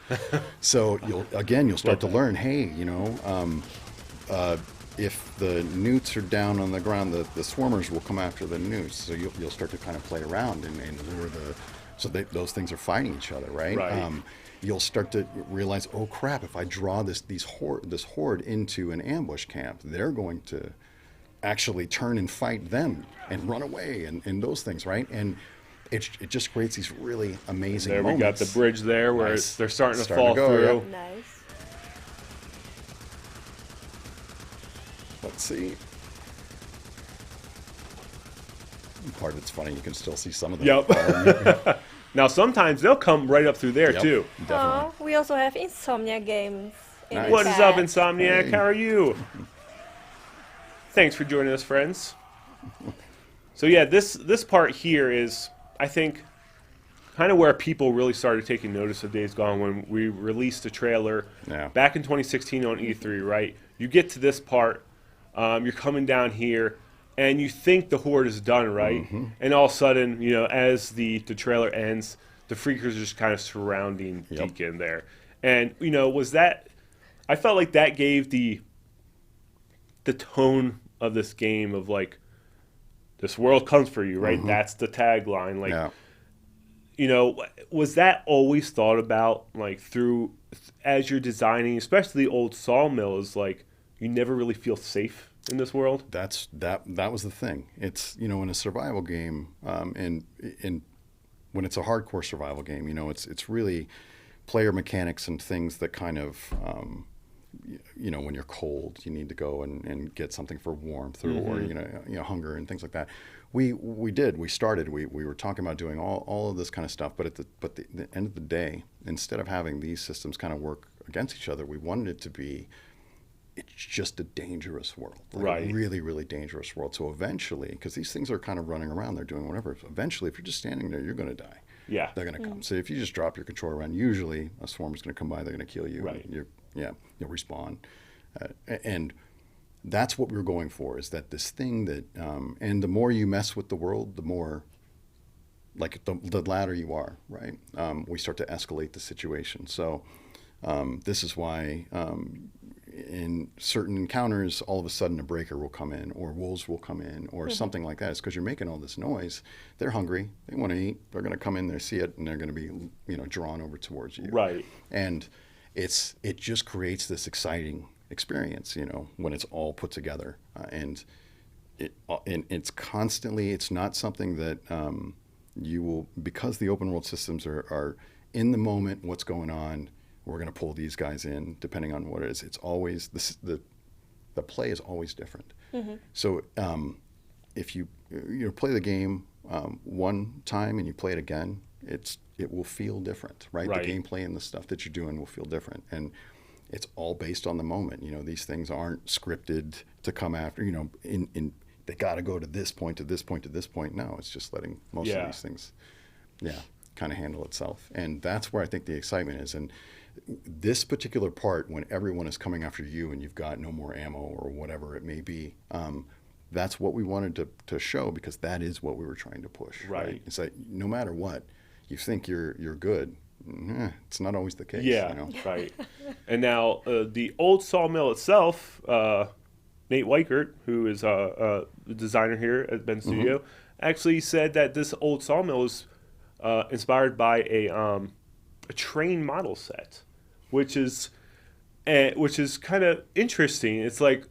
So you'll start to learn, hey, if the newts are down on the ground, the swarmers will come after the newts. So you'll start to kind of play around and lure those things are fighting each other, right? Right. You'll start to realize, oh crap, if I draw this horde into an ambush camp, they're going to actually turn and fight them and run away and those things, right? And it just creates these really amazing moments. We got the bridge there where Nice. they're starting to Starting fall to go, through. yeah. Nice. Let's see. Part of it's funny, you can still see some of them. Yep. Now, sometimes they'll come right up through there, Yep, too. definitely. We also have Insomnia Games in Nice. the What is chat. up, Insomniac? Hey. How are you? Thanks for joining us, friends. So yeah, this part here is, I think, kind of where people really started taking notice of Days Gone when we released the trailer back in 2016 on E3, right? You get to this part, you're coming down here, and you think the horde is done, right? Mm-hmm. And all of a sudden, as the trailer ends, the freakers are just kind of surrounding Deacon there. And, was that... I felt like that gave the tone of this game of, like, this world comes for you, right? Mm-hmm. That's the tagline. Like, was that always thought about, like, through... As you're designing, especially Old Sawmill, is, like, you never really feel safe in this world? That was the thing. It's in a survival game, and when it's a hardcore survival game, it's really player mechanics and things that kind of when you're cold, you need to go and get something for warmth or hunger and things like that. We started. We were talking about doing all of this kind of stuff, but at the end of the day, instead of having these systems kind of work against each other, we wanted it to be. It's just a dangerous world, right? A really, really dangerous world. So eventually, because these things are kind of running around, they're doing whatever. Eventually, if you're just standing there, you're going to die. Yeah, they're going to come. So if you just drop your controller around, usually a swarm is going to come by. They're going to kill you. Right. You'll respawn, and that's what we were going for. Is that this thing that, and the more you mess with the world, the more, like the ladder you are, right? We start to escalate the situation. So this is why. In certain encounters, all of a sudden a breaker will come in, or wolves will come in, or something like that. It's because you're making all this noise. They're hungry. They want to eat. They're going to come in there, see it, and they're going to be, drawn over towards you. Right. And it just creates this exciting experience, when it's all put together. And it's constantly. It's not something that you will, because the open world systems are in the moment. What's going on? We're going to pull these guys in, depending on what it is. It's always the play is always different. Mm-hmm. So if you play the game one time and you play it again, it will feel different, right? The gameplay and the stuff that you're doing will feel different, and it's all based on the moment. These things aren't scripted to come after. They got to go to this point, to this point, to this point. No, it's just letting most of these things, kind of handle itself, and that's where I think the excitement is. And this particular part, when everyone is coming after you and you've got no more ammo or whatever it may be, that's what we wanted to show, because that is what we were trying to push. Right? It's like no matter what, you think you're good. It's not always the case. Yeah, right. And now the Old Sawmill itself, Nate Weichert, who is the designer here at Ben Studio, actually said that this Old Sawmill is inspired by a train model set, which is kind of interesting. It's like,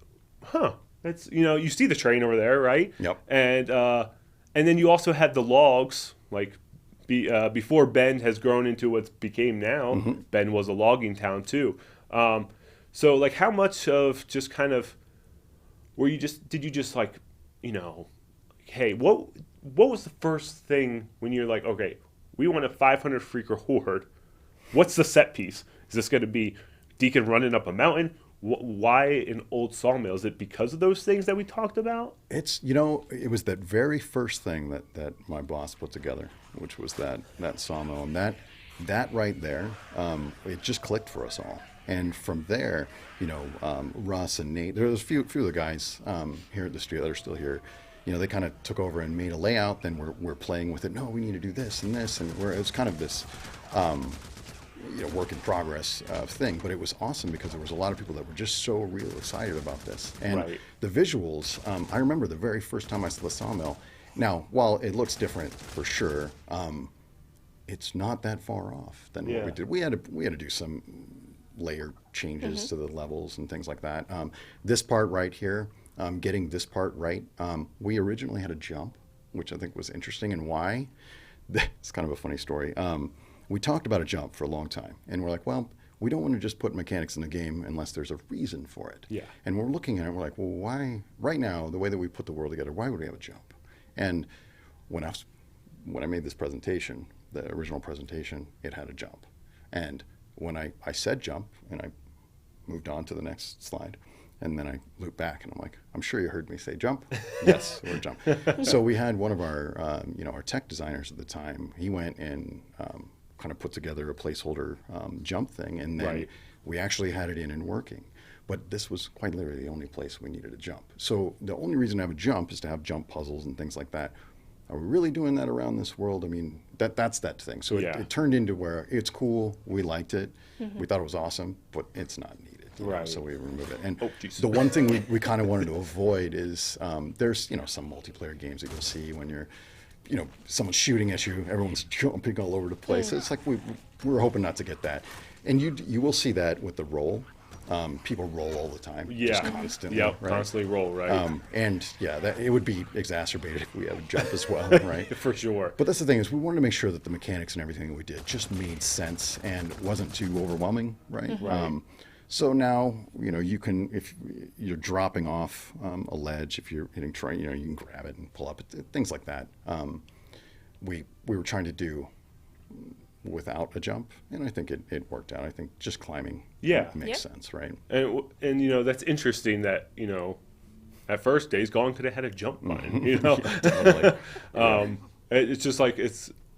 that's you see the train over there, right? Yep. And then you also have the logs like before Bend has grown into what's became now. Bend was a logging town too. So like, how much of just kind of did you just like, hey, what was the first thing when you're like, okay, we want a 500 freaker horde? What's the set piece? Is this going to be Deacon running up a mountain? Why an Old Sawmill? Is it because of those things that we talked about? It's, it was that very first thing that my boss put together, which was that sawmill. And that right there, it just clicked for us all. And from there, Russ and Nate, there was a few of the guys here at the studio that are still here. They kind of took over and made a layout. Then we're playing with it. No, we need to do this and this. And it was kind of this work in progress thing, but it was awesome because there was a lot of people that were just so real excited about this. And the visuals, I remember the very first time I saw the sawmill. Now, while it looks different for sure, it's not that far off than what we did. We had to do some layer changes to the levels and things like that. This part right here, getting this part right, we originally had a jump, which I think was interesting. And why? It's kind of a funny story. We talked about a jump for a long time, and we're like, well, we don't want to just put mechanics in the game unless there's a reason for it. Yeah. And we're looking at it, we're like, well, why, right now, the way that we put the world together, why would we have a jump? And when I made this presentation, the original presentation, it had a jump. And when I said jump, and I moved on to the next slide, and then I looped back, and I'm like, I'm sure you heard me say jump. Yes, or jump. So we had one of our, our tech designers at the time. He went and kind of put together a placeholder jump thing, and then we actually had it in and working. But this was quite literally the only place we needed a jump. So the only reason to have a jump is to have jump puzzles and things like that. Are we really doing that around this world? I mean, that's that thing. So it turned into where it's cool, we liked it, we thought it was awesome, but it's not needed. So we removed it. And the one thing we kind of wanted to avoid is there's some multiplayer games that you'll see when you're someone's shooting at you, everyone's jumping all over the place. It's like we were hoping not to get that. And you will see that with the roll. People roll all the time, just constantly. Yep, right? Constantly roll, right? And it would be exacerbated if we had a jump as well, right? For sure. But that's the thing, is we wanted to make sure that the mechanics and everything that we did just made sense and wasn't too overwhelming, right? So now, you can, if you're dropping off a ledge, if you're hitting terrain, you can grab it and pull up, things like that. We were trying to do without a jump, and I think it worked out. I think just climbing makes sense, right? And that's interesting that, at first Days Gone could have had a jump button, Totally. It's just like,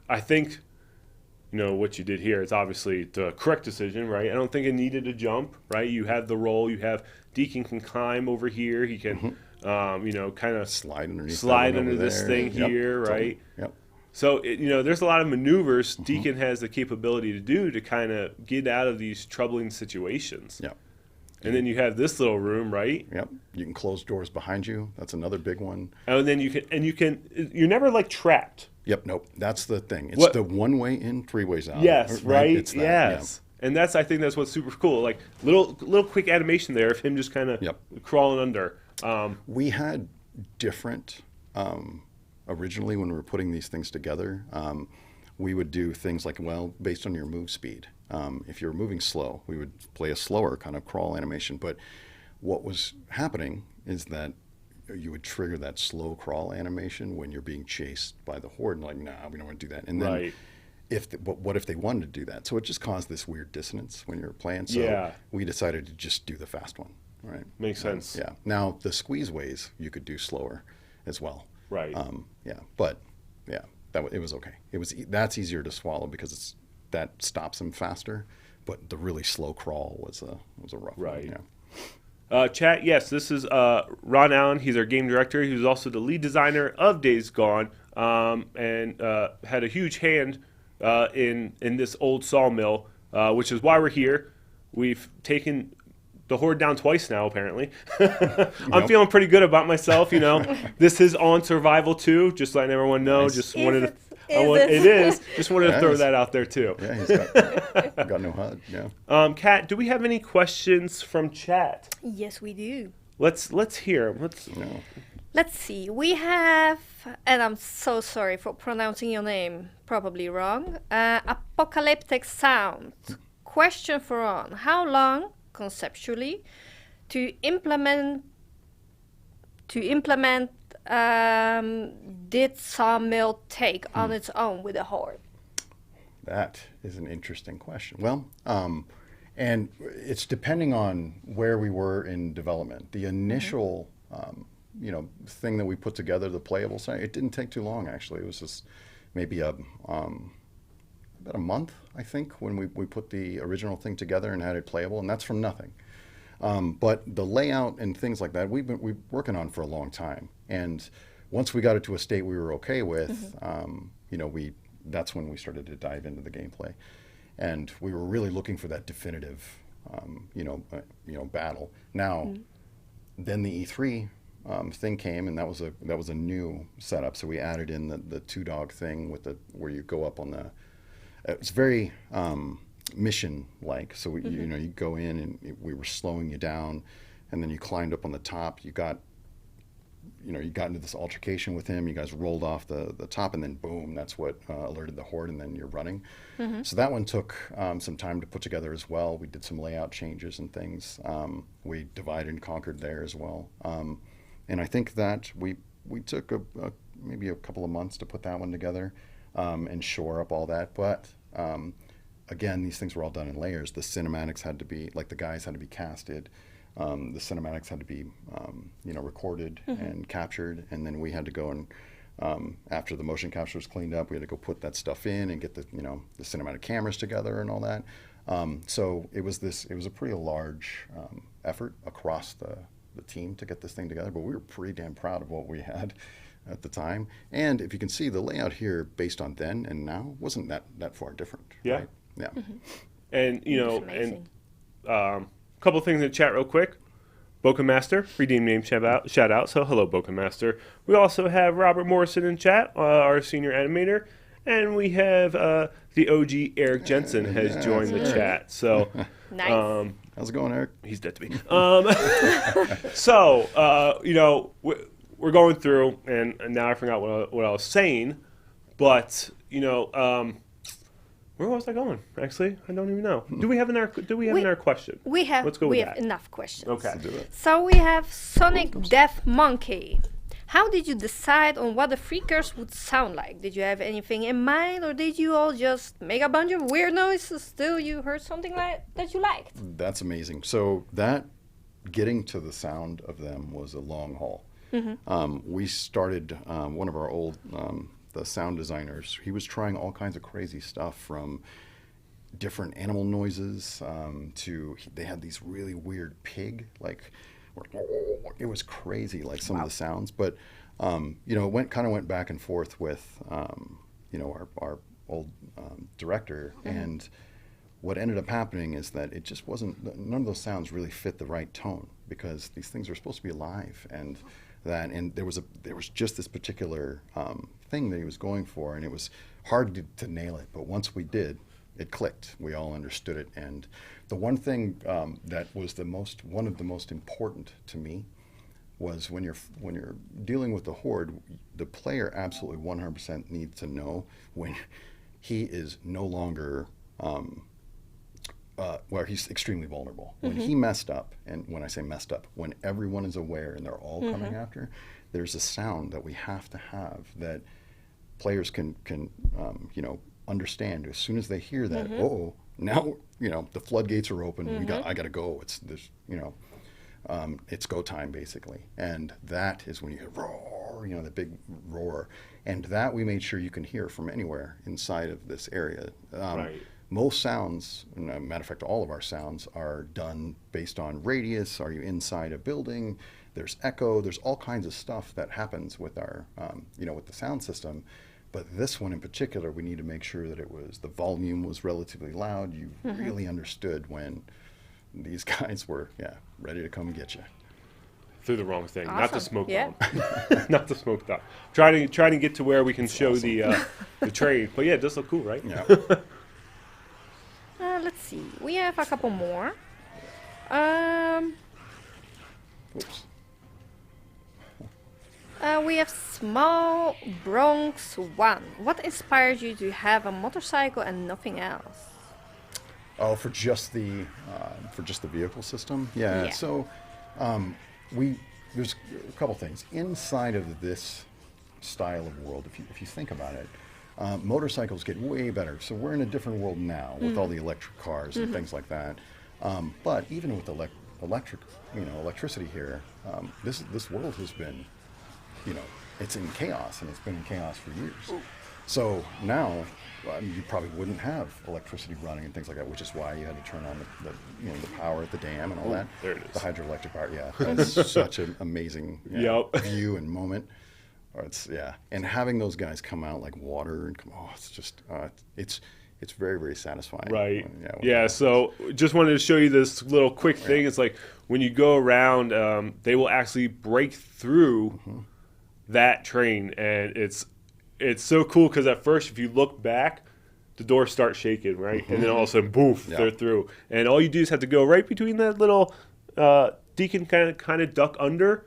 I think, what you did here is obviously the correct decision, right? I don't think it needed a jump, right? You have the roll, you have Deacon can climb over here, he can, kind of slide under this thing here, right? Yep. So, there's a lot of maneuvers Deacon has the capability to do to kind of get out of these troubling situations. Yep. And then you have this little room, right? Yep. You can close doors behind you. That's another big one. And then you're never like trapped. Yep. Nope. That's the thing. It's the one way in, three ways out. Yes. Right. It's that, yes. Yeah. And I think that's what's super cool. Like little quick animation there of him just kind of crawling under. We had different, originally when we were putting these things together, we would do things like, based on your move speed. If you're moving slow, we would play a slower kind of crawl animation. But what was happening is that you would trigger that slow crawl animation when you're being chased by the horde, and like, nah, we don't want to do that. And then what if they wanted to do that? So it just caused this weird dissonance when you're playing. So we decided to just do the fast one, right? Makes sense. Yeah. Now the squeeze ways you could do slower as well. Right. It was okay. That's easier to swallow because that stops them faster. But the really slow crawl was a rough one. Yeah. Chat, yes, this is Ron Allen. He's our game director. He was also the lead designer of Days Gone, and had a huge hand in this Old Sawmill, which is why we're here. We've taken the horde down twice now, apparently. I'm feeling pretty good about myself. This is on survival too. Just letting everyone know. Nice. Just wanted to. It is. Just wanted to throw that out there too. Yeah, he's got no HUD. Yeah. Kat, do we have any questions from chat? Yes, we do. Let's hear them. Let's see. We have, and I'm so sorry for pronouncing your name probably wrong. Apocalyptic sound. Question for Ron: how long, conceptually, to implement did Sawmill take on its own with a horde? That is an interesting question. Well, and it's depending on where we were in development. The initial, thing that we put together, the playable side, it didn't take too long, actually. It was just maybe about a month, I think, when we put the original thing together and had it playable, and that's from nothing. But the layout and things like that, we've been working on for a long time. And once we got it to a state we were okay with, that's when we started to dive into the gameplay. And we were really looking for that definitive, battle. Now, then the E3 thing came, and that was a new setup. So we added in the two dog thing with where you go up on the. It's very mission like. So you go in and we were slowing you down, and then you climbed up on the top. You got into this altercation with him. You guys rolled off the top, and then boom, that's what alerted the horde, and then you're running. So that one took some time to put together as well. We did some layout changes and things. We divided and conquered there as well. And I think that we took maybe a couple of months to put that one together and shore up all that. But again, these things were all done in layers. The cinematics had to be, like, the guys had to be casted. The cinematics had to be, recorded and captured, and then we had to go and, after the motion capture was cleaned up, we had to go put that stuff in and get the cinematic cameras together and all that. So it was a pretty large effort across the team to get this thing together, but we were pretty damn proud of what we had at the time. And if you can see, the layout here, based on then and now, wasn't that far different. Yeah. Right? Yeah. And a couple of things in the chat real quick. Boca Master, redeem name shout out. So hello, Boca Master. We also have Robert Morrison in chat, our senior animator. And we have the OG Eric Jensen has joined the chat. So Nice. How's it going, Eric? he's dead to me. So, we're going through, and now I forgot what I was saying. But, where was I going? Actually, I don't even know. Do we have another question? We have. Let's go with that. Enough questions. Okay. Do it. So we have Sonic Death Monkey. How did you decide on what the Freakers would sound like? Did you have anything in mind, or did you all just make a bunch of weird noises till you heard something that you liked? That's amazing. So that getting to the sound of them was a long haul. We started one of our old the sound designers. He was trying all kinds of crazy stuff, from different animal noises to they had these really weird pig it was crazy, like some of the sounds. But it went back and forth with our old director, and what ended up happening is that it just wasn't, none of those sounds really fit the right tone, because these things are supposed to be alive, and there was just this particular thing that he was going for, and it was hard to nail it. But once we did, it clicked. We all understood it. And the one thing that was one of the most important to me was when you're dealing with the horde, the player absolutely 100% needs to know when he is no longer where he's extremely vulnerable. When he messed up, and when I say messed up, when everyone is aware and they're all coming after, there's a sound that we have to have that players can understand. As soon as they hear that, now the floodgates are open. I got to go. It's this, it's go time, basically. And that is when you hear roar, the big roar, and that we made sure you can hear from anywhere inside of this area. Right. Most sounds, matter of fact, all of our sounds are done based on radius. Are you inside a building? There's echo. There's all kinds of stuff that happens with our, with the sound system. But this one in particular, we need to make sure that the volume was relatively loud. You really understood when these guys were, ready to come get you. Through the wrong thing, Awesome. not the smoke Yeah. bomb. Not the smoke bomb. Trying to get to where we can show the trade. But yeah, it does look cool, right? Yeah. Let's see. We have a couple more. Oops. We have Small Bronx 1. What inspired you to have a motorcycle and nothing else? Oh, for just the vehicle system? Yeah. Yeah. So there's a couple things inside of this style of world. If you think about it, motorcycles get way better. So we're in a different world now with all the electric cars and things like that. But even with electricity here, this world has been, it's in chaos, and it's been in chaos for years. So now, you probably wouldn't have electricity running and things like that, which is why you had to turn on the power at the dam and all that. There it is. The hydroelectric power. Yeah, that's such an amazing view and moment. And having those guys come out like water and it's just it's very, very satisfying. Right. When So just wanted to show you this little quick thing. It's like when you go around, they will actually break through that train, and it's so cool because at first, if you look back, the doors start shaking, right? And then all of a sudden, boof, they're through. And all you do is have to go right between that little deacon kind of duck under,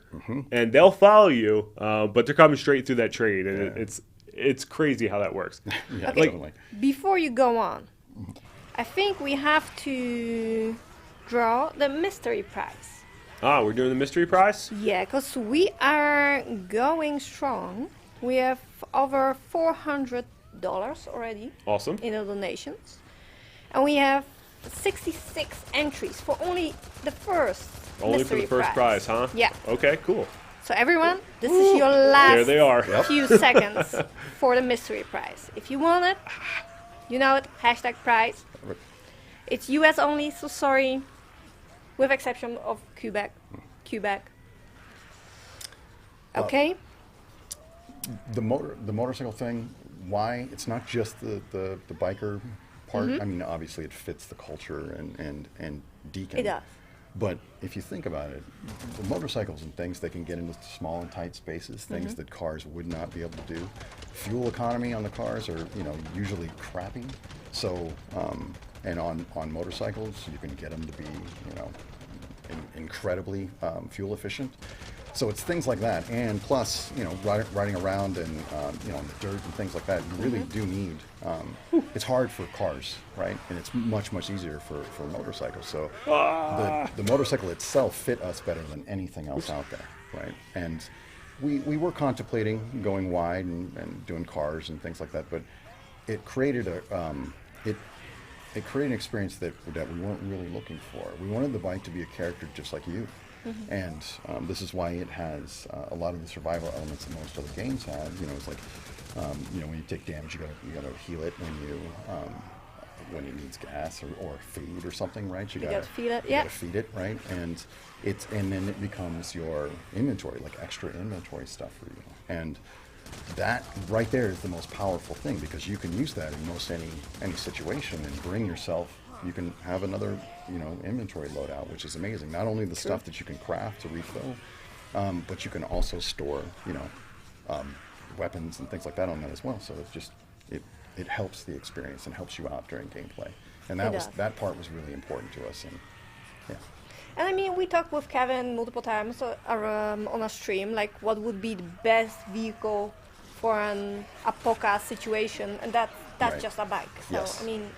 and they'll follow you, but they're coming straight through that train, and it's crazy how that works. Yeah, Okay. definitely. Before you go on, I think we have to draw the mystery prize. We're doing the mystery prize? Yeah, because we are going strong. We have over $400 already Awesome. in the donations. And we have 66 entries for only the first Only for the first prize, huh? Yeah. Okay, cool. So everyone, this is your last There they are. few seconds for the mystery prize. If you want it, you know it, #prize. It's US only, so sorry. With exception of Quebec. Okay? The motorcycle thing, why it's not just the biker part. I mean, obviously it fits the culture and Deacon. It does. But if you think about it, the motorcycles and things, they can get into small and tight spaces, things that cars would not be able to do. Fuel economy on the cars are, usually crappy. So, and on motorcycles, you can get them to be, incredibly fuel efficient. So it's things like that, and plus, riding around and in the dirt and things like that, you really do need. It's hard for cars, right? And it's much easier for motorcycles. So the motorcycle itself fit us better than anything else out there, right? And we were contemplating going wide and doing cars and things like that, but it created it created an experience that we weren't really looking for. We wanted the bike to be a character just like you. And this is why it has a lot of the survival elements that most other games have. It's like, when you take damage, you gotta heal it when it needs gas or food or something, right? You gotta feed it. You gotta feed it, right? And then it becomes your inventory, like extra inventory stuff for you. And that right there is the most powerful thing, because you can use that in most any situation and bring yourself. You can have another, inventory loadout, which is amazing. Not only the stuff that you can craft to refill, but you can also store, weapons and things like that on that as well. So it's just it helps the experience and helps you out during gameplay. And that part was really important to us. And yeah. And I mean, we talked with Kevin multiple times on a stream, like what would be the best vehicle for an Apoca situation, and that's Right. just a bike. So Yes. I mean.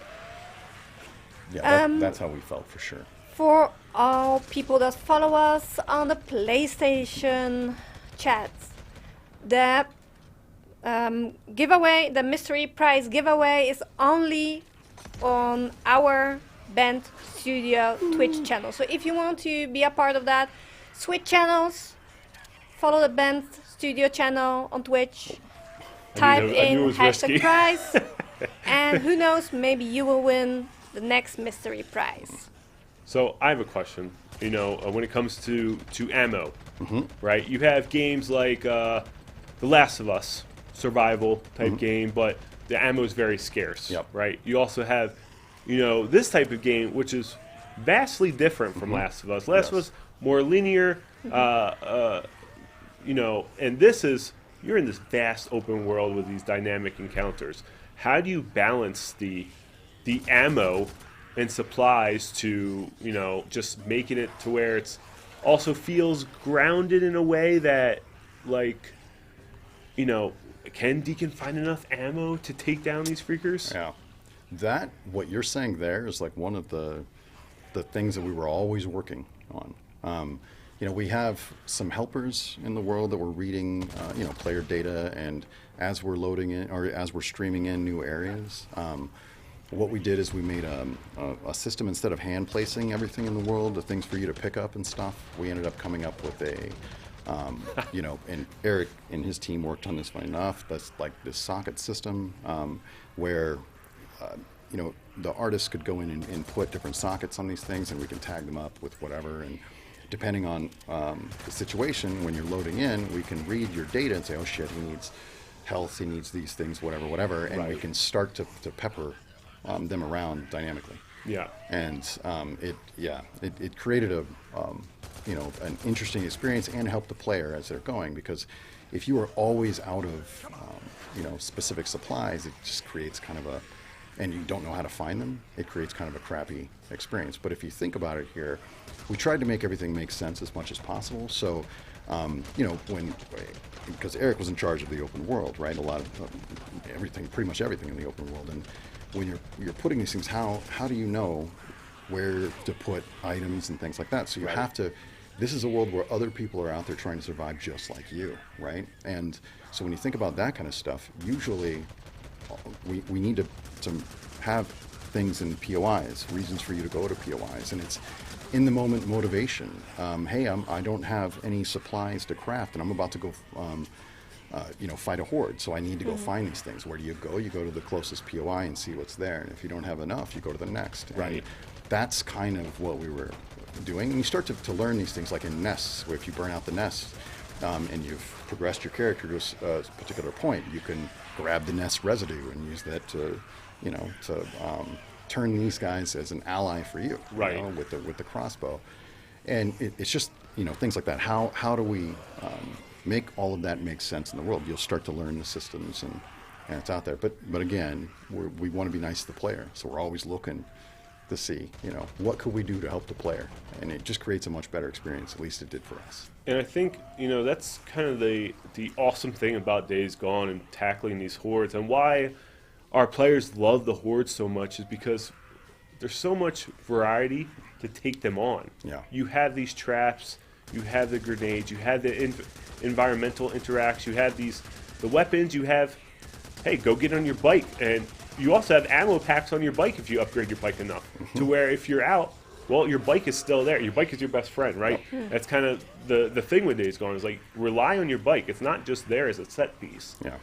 Yeah, that's how we felt for sure. For all people that follow us on the PlayStation chat, the giveaway, the mystery prize giveaway is only on our Band Studio Twitch channel. So if you want to be a part of that, switch channels, follow the Band Studio channel on Twitch, type in #prize, and who knows, maybe you will win the next mystery prize. So I have a question. When it comes to ammo, right? You have games like The Last of Us, survival type game, but the ammo is very scarce, right? You also have, this type of game, which is vastly different from Last of Us. Last of Us, more linear, and this is, you're in this vast open world with these dynamic encounters. How do you balance the ammo and supplies to, just making it to where it's also feels grounded in a way that, like, can Deacon find enough ammo to take down these freakers? Yeah. What you're saying there is like one of the things that we were always working on. We have some helpers in the world that we're reading, player data, and as we're loading in or as we're streaming in new areas, what we did is we made a system instead of hand placing everything in the world, the things for you to pick up and stuff. We ended up coming up with and Eric and his team worked on this funny enough. That's like this socket system where the artist could go in and put different sockets on these things, and we can tag them up with whatever. And depending on the situation, when you're loading in, we can read your data and say, oh shit, he needs health, he needs these things, whatever, and we can start to pepper them around dynamically. Yeah. And it created an interesting experience and helped the player as they're going, because if you are always out of specific supplies, it just creates kind of and you don't know how to find them, it creates kind of a crappy experience. But if you think about it here, we tried to make everything make sense as much as possible. So, because Eric was in charge of the open world, right? A lot of everything, pretty much everything in the open world. And when you're putting these things, how do you know where to put items and things like that? So you have to. This is a world where other people are out there trying to survive just like you, right? And so when you think about that kind of stuff, usually we need to have things in POIs, reasons for you to go to POIs, and it's in the moment motivation. Hey, I don't have any supplies to craft, and I'm about to go, fight a horde, so I need to go find these things. Where do you go? You go to the closest POI and see what's there, and if you don't have enough, you go to the next. Right. And that's kind of what we were doing, and you start to learn these things like in nests, where if you burn out the nest and you've progressed your character to a particular point, you can grab the nest residue and use that to turn these guys as an ally for you, right? With the crossbow, and it's just things like that. How do we make all of that make sense in the world? You'll start to learn the systems and it's out there. But again, we want to be nice to the player, so we're always looking to see what could we do to help the player, and it just creates a much better experience. At least it did for us. And I think that's kind of the awesome thing about Days Gone and tackling these hordes, and why our players love the horde so much is because there's so much variety to take them on. Yeah. You have these traps, you have the grenades, you have the environmental interacts, you have the weapons, you have, hey, go get on your bike, and you also have ammo packs on your bike if you upgrade your bike enough to where if you're out, well, your bike is still there. Your bike is your best friend, right? That's kind of the thing with Days Gone is like rely on your bike. It's not just there as a set piece. Yeah.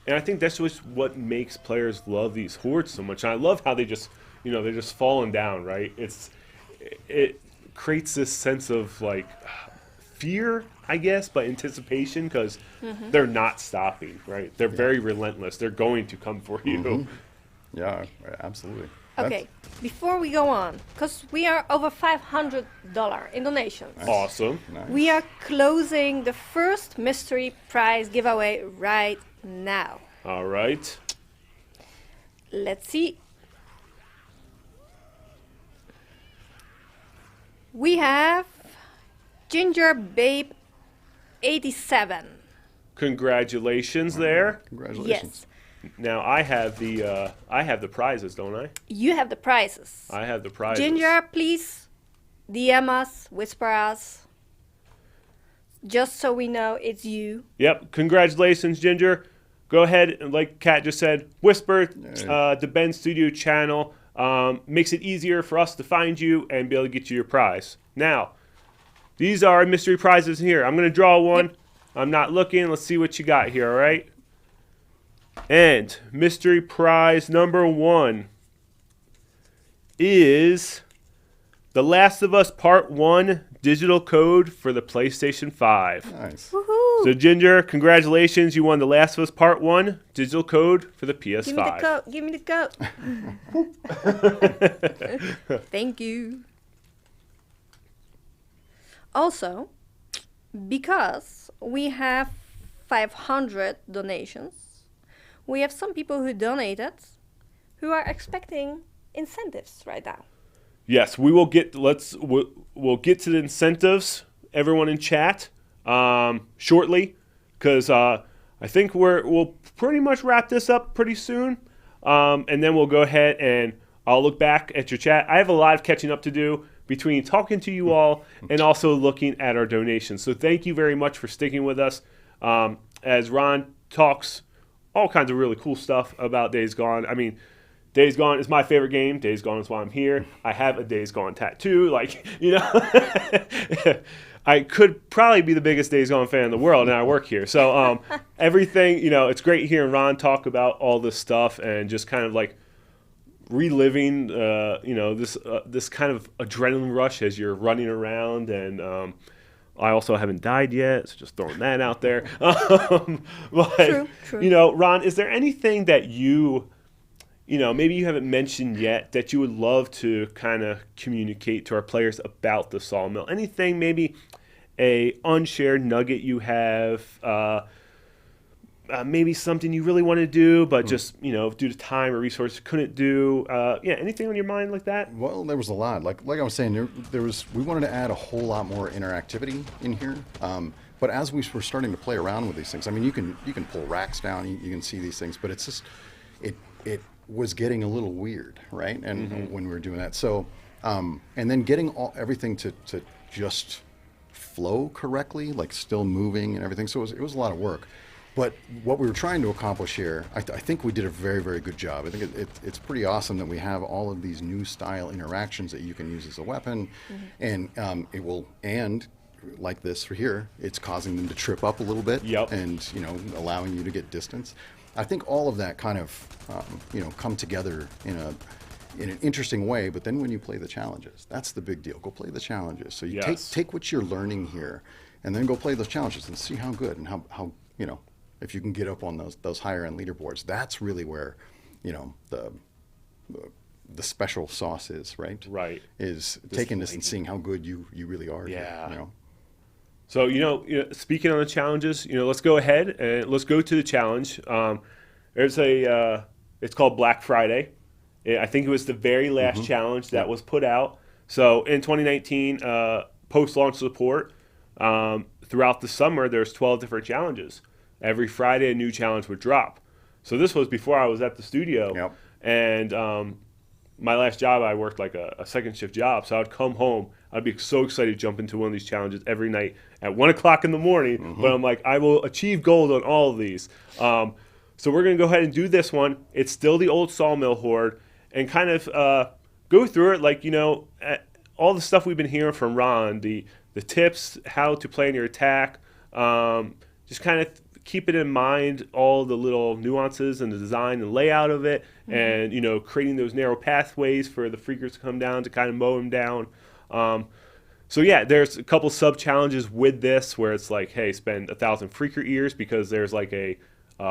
And I think that's just what makes players love these hordes so much. And I love how they just, they're just falling down, right? It creates this sense of like fear, I guess, but anticipation, because they're not stopping, right? They're very relentless. They're going to come for you. Yeah, absolutely. Okay, before we go on, because we are over $500 in donations. Nice. Awesome. Nice. We are closing the first mystery prize giveaway right now. All right. Let's see. We have Ginger Babe 87. Congratulations there. Congratulations. Yes. Now I have the prizes, don't I? You have the prizes. I have the prizes. Ginger, please DM us, whisper us, just so we know it's you. Yep. Congratulations, Ginger. Go ahead and, like Kat just said, whisper the Ben Studio channel. Makes it easier for us to find you and be able to get you your prize. Now, these are mystery prizes here. I'm going to draw one. Yep. I'm not looking. Let's see what you got here, all right? And mystery prize number 1 is The Last of Us Part 1 digital code for the PlayStation 5. Nice. Woohoo! So, Ginger, congratulations. You won The Last of Us Part 1 digital code for the PS5. Give me the code. Thank you. Also, because we have 500 donations, we have some people who donated who are expecting incentives right now. Yes, we will get. We'll get to the incentives, everyone in chat, shortly, because I think we'll pretty much wrap this up pretty soon, and then we'll go ahead and I'll look back at your chat. I have a lot of catching up to do between talking to you all and also looking at our donations. So thank you very much for sticking with us as Ron talks all kinds of really cool stuff about Days Gone. I mean, Days Gone is my favorite game. Days Gone is why I'm here. I have a Days Gone tattoo. Like, you know, I could probably be the biggest Days Gone fan in the world, and I work here. So everything, you know, it's great hearing Ron talk about all this stuff and just kind of like reliving, you know, this kind of adrenaline rush as you're running around. And I also haven't died yet, so just throwing that out there. But, True. you know, Ron, is there anything that you know, maybe you haven't mentioned yet that you would love to kind of communicate to our players about the Sawmill? Anything, maybe a unshared nugget you have, maybe something you really want to do, but just, you know, due to time or resources couldn't do. Yeah, anything on your mind like that? Well, there was a lot. Like I was saying, there was. We wanted to add a whole lot more interactivity in here. But as we were starting to play around with these things, I mean, you can pull racks down, you can see these things, but it's just it was getting a little weird, right? And when we were doing that, so and then getting everything to just flow correctly, like still moving and everything. So it was a lot of work. But what we were trying to accomplish here, I think we did a very, very good job. I think it's pretty awesome that we have all of these new style interactions that you can use as a weapon, and it will, and like this for here, it's causing them to trip up a little bit, and, you know, allowing you to get distance. I think all of that kind of, you know, come together in an interesting way. But then when you play the challenges, that's the big deal. Go play the challenges. So you take what you're learning here, and then go play those challenges and see how good and how you know, if you can get up on those higher end leaderboards. That's really where, you know, the special sauce is, right? Right. Is taking this and seeing how good you really are. Yeah. Here, you know. So, you know, speaking on the challenges, you know, let's go ahead and let's go to the challenge. There's it's called Black Friday. I think it was the very last challenge that was put out. So in 2019, post-launch support, throughout the summer, there's 12 different challenges. Every Friday, a new challenge would drop. So this was before I was at the studio. And my last job, I worked like a second shift job. So I'd come home. I'd be so excited to jump into one of these challenges every night at 1 o'clock in the morning. But I'm like, I will achieve gold on all of these. So we're going to go ahead and do this one. It's still the Old Sawmill horde, and kind of go through it like, you know, all the stuff we've been hearing from Ron, the tips, how to plan your attack, just kind of keep it in mind, all the little nuances and the design and layout of it, and, you know, creating those narrow pathways for the freakers to come down to kind of mow them down. So yeah, there's a couple sub challenges with this where it's like, hey, spend 1,000 freaker ears, because there's like a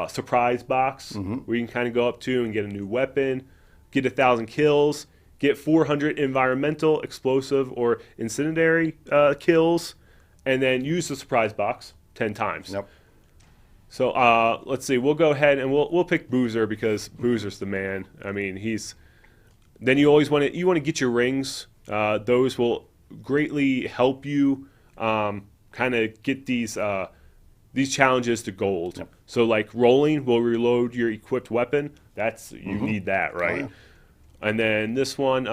surprise box where you can kind of go up to and get a new weapon, get 1,000 kills, get 400 environmental, explosive, or incendiary kills, and then use the surprise box 10 times. So let's see. We'll go ahead and we'll pick Boozer, because Boozer's the man. I mean, then you always want to get your rings. Those will greatly help you kind of get these challenges to gold. So like rolling will reload your equipped weapon. You need that, right? And then this one,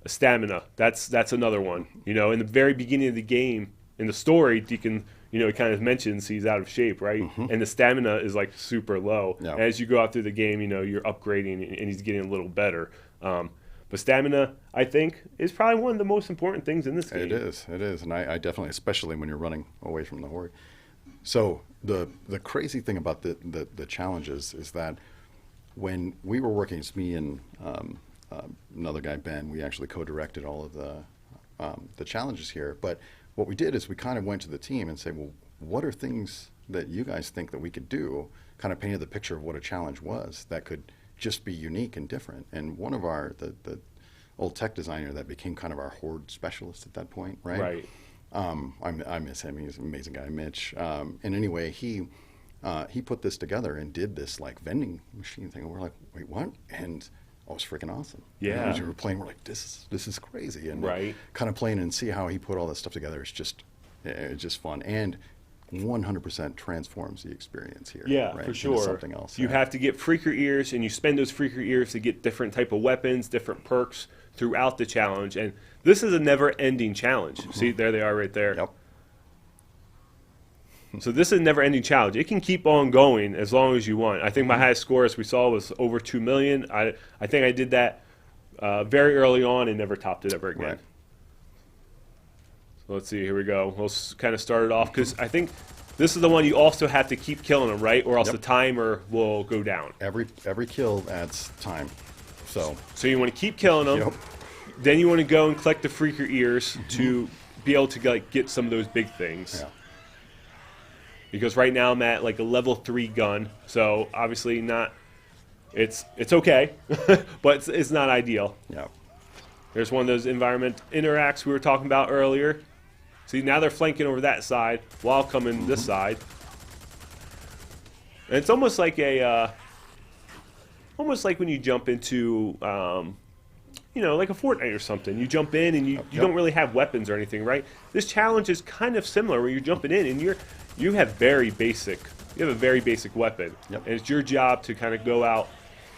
stamina. That's another one. You know, in the very beginning of the game, in the story, Deacon, you know, he kind of mentions he's out of shape, right? And the stamina is like super low. As you go out through the game, you know, you're upgrading and he's getting a little better. But stamina, I think, is probably one of the most important things in this game. It is, and I definitely, especially when you're running away from the horde. So the crazy thing about the challenges is that when we were working, it's me and another guy, Ben, we actually co-directed all of the challenges here. But what we did is we kind of went to the team and said, well, what are things that you guys think that we could do? Kind of painted the picture of what a challenge was that could just be unique and different. And one of the old tech designer that became kind of our horde specialist at that point, right? I miss him. He's an amazing guy, Mitch. And anyway, he put this together and did this like vending machine thing. And we're like, wait, what? And it was freaking awesome. And as we were playing, we're like, this is crazy. And kind of playing and see how he put all this stuff together is just fun. And 100% transforms the experience here. Yeah, right, for into sure. something else. You have to get freaker ears, and you spend those freaker ears to get different type of weapons, different perks throughout the challenge. And this is a never-ending challenge. See, there they are right there. Yep. So this is a never-ending challenge. It can keep on going as long as you want. I think my highest score, as we saw, was over 2 million. I think I did that very early on and never topped it ever again. Right. So let's see. Here we go. We'll kind of start it off because I think this is the one you also have to keep killing them, right? Or else the timer will go down. Every kill adds time. So you want to keep killing them. Yep. Then you want to go and collect the freaker ears to be able to like get some of those big things. yeah. Because right now I'm at like a level 3 gun, so obviously not. It's okay, but it's not ideal. Yeah. There's one of those environment interacts we were talking about earlier. See, now they're flanking over that side while coming this side. And it's almost like almost like when you jump into, you know, like a Fortnite or something. You jump in and you don't really have weapons or anything, right? This challenge is kind of similar where you're jumping in and you have a very basic weapon. Yep. And it's your job to kind of go out,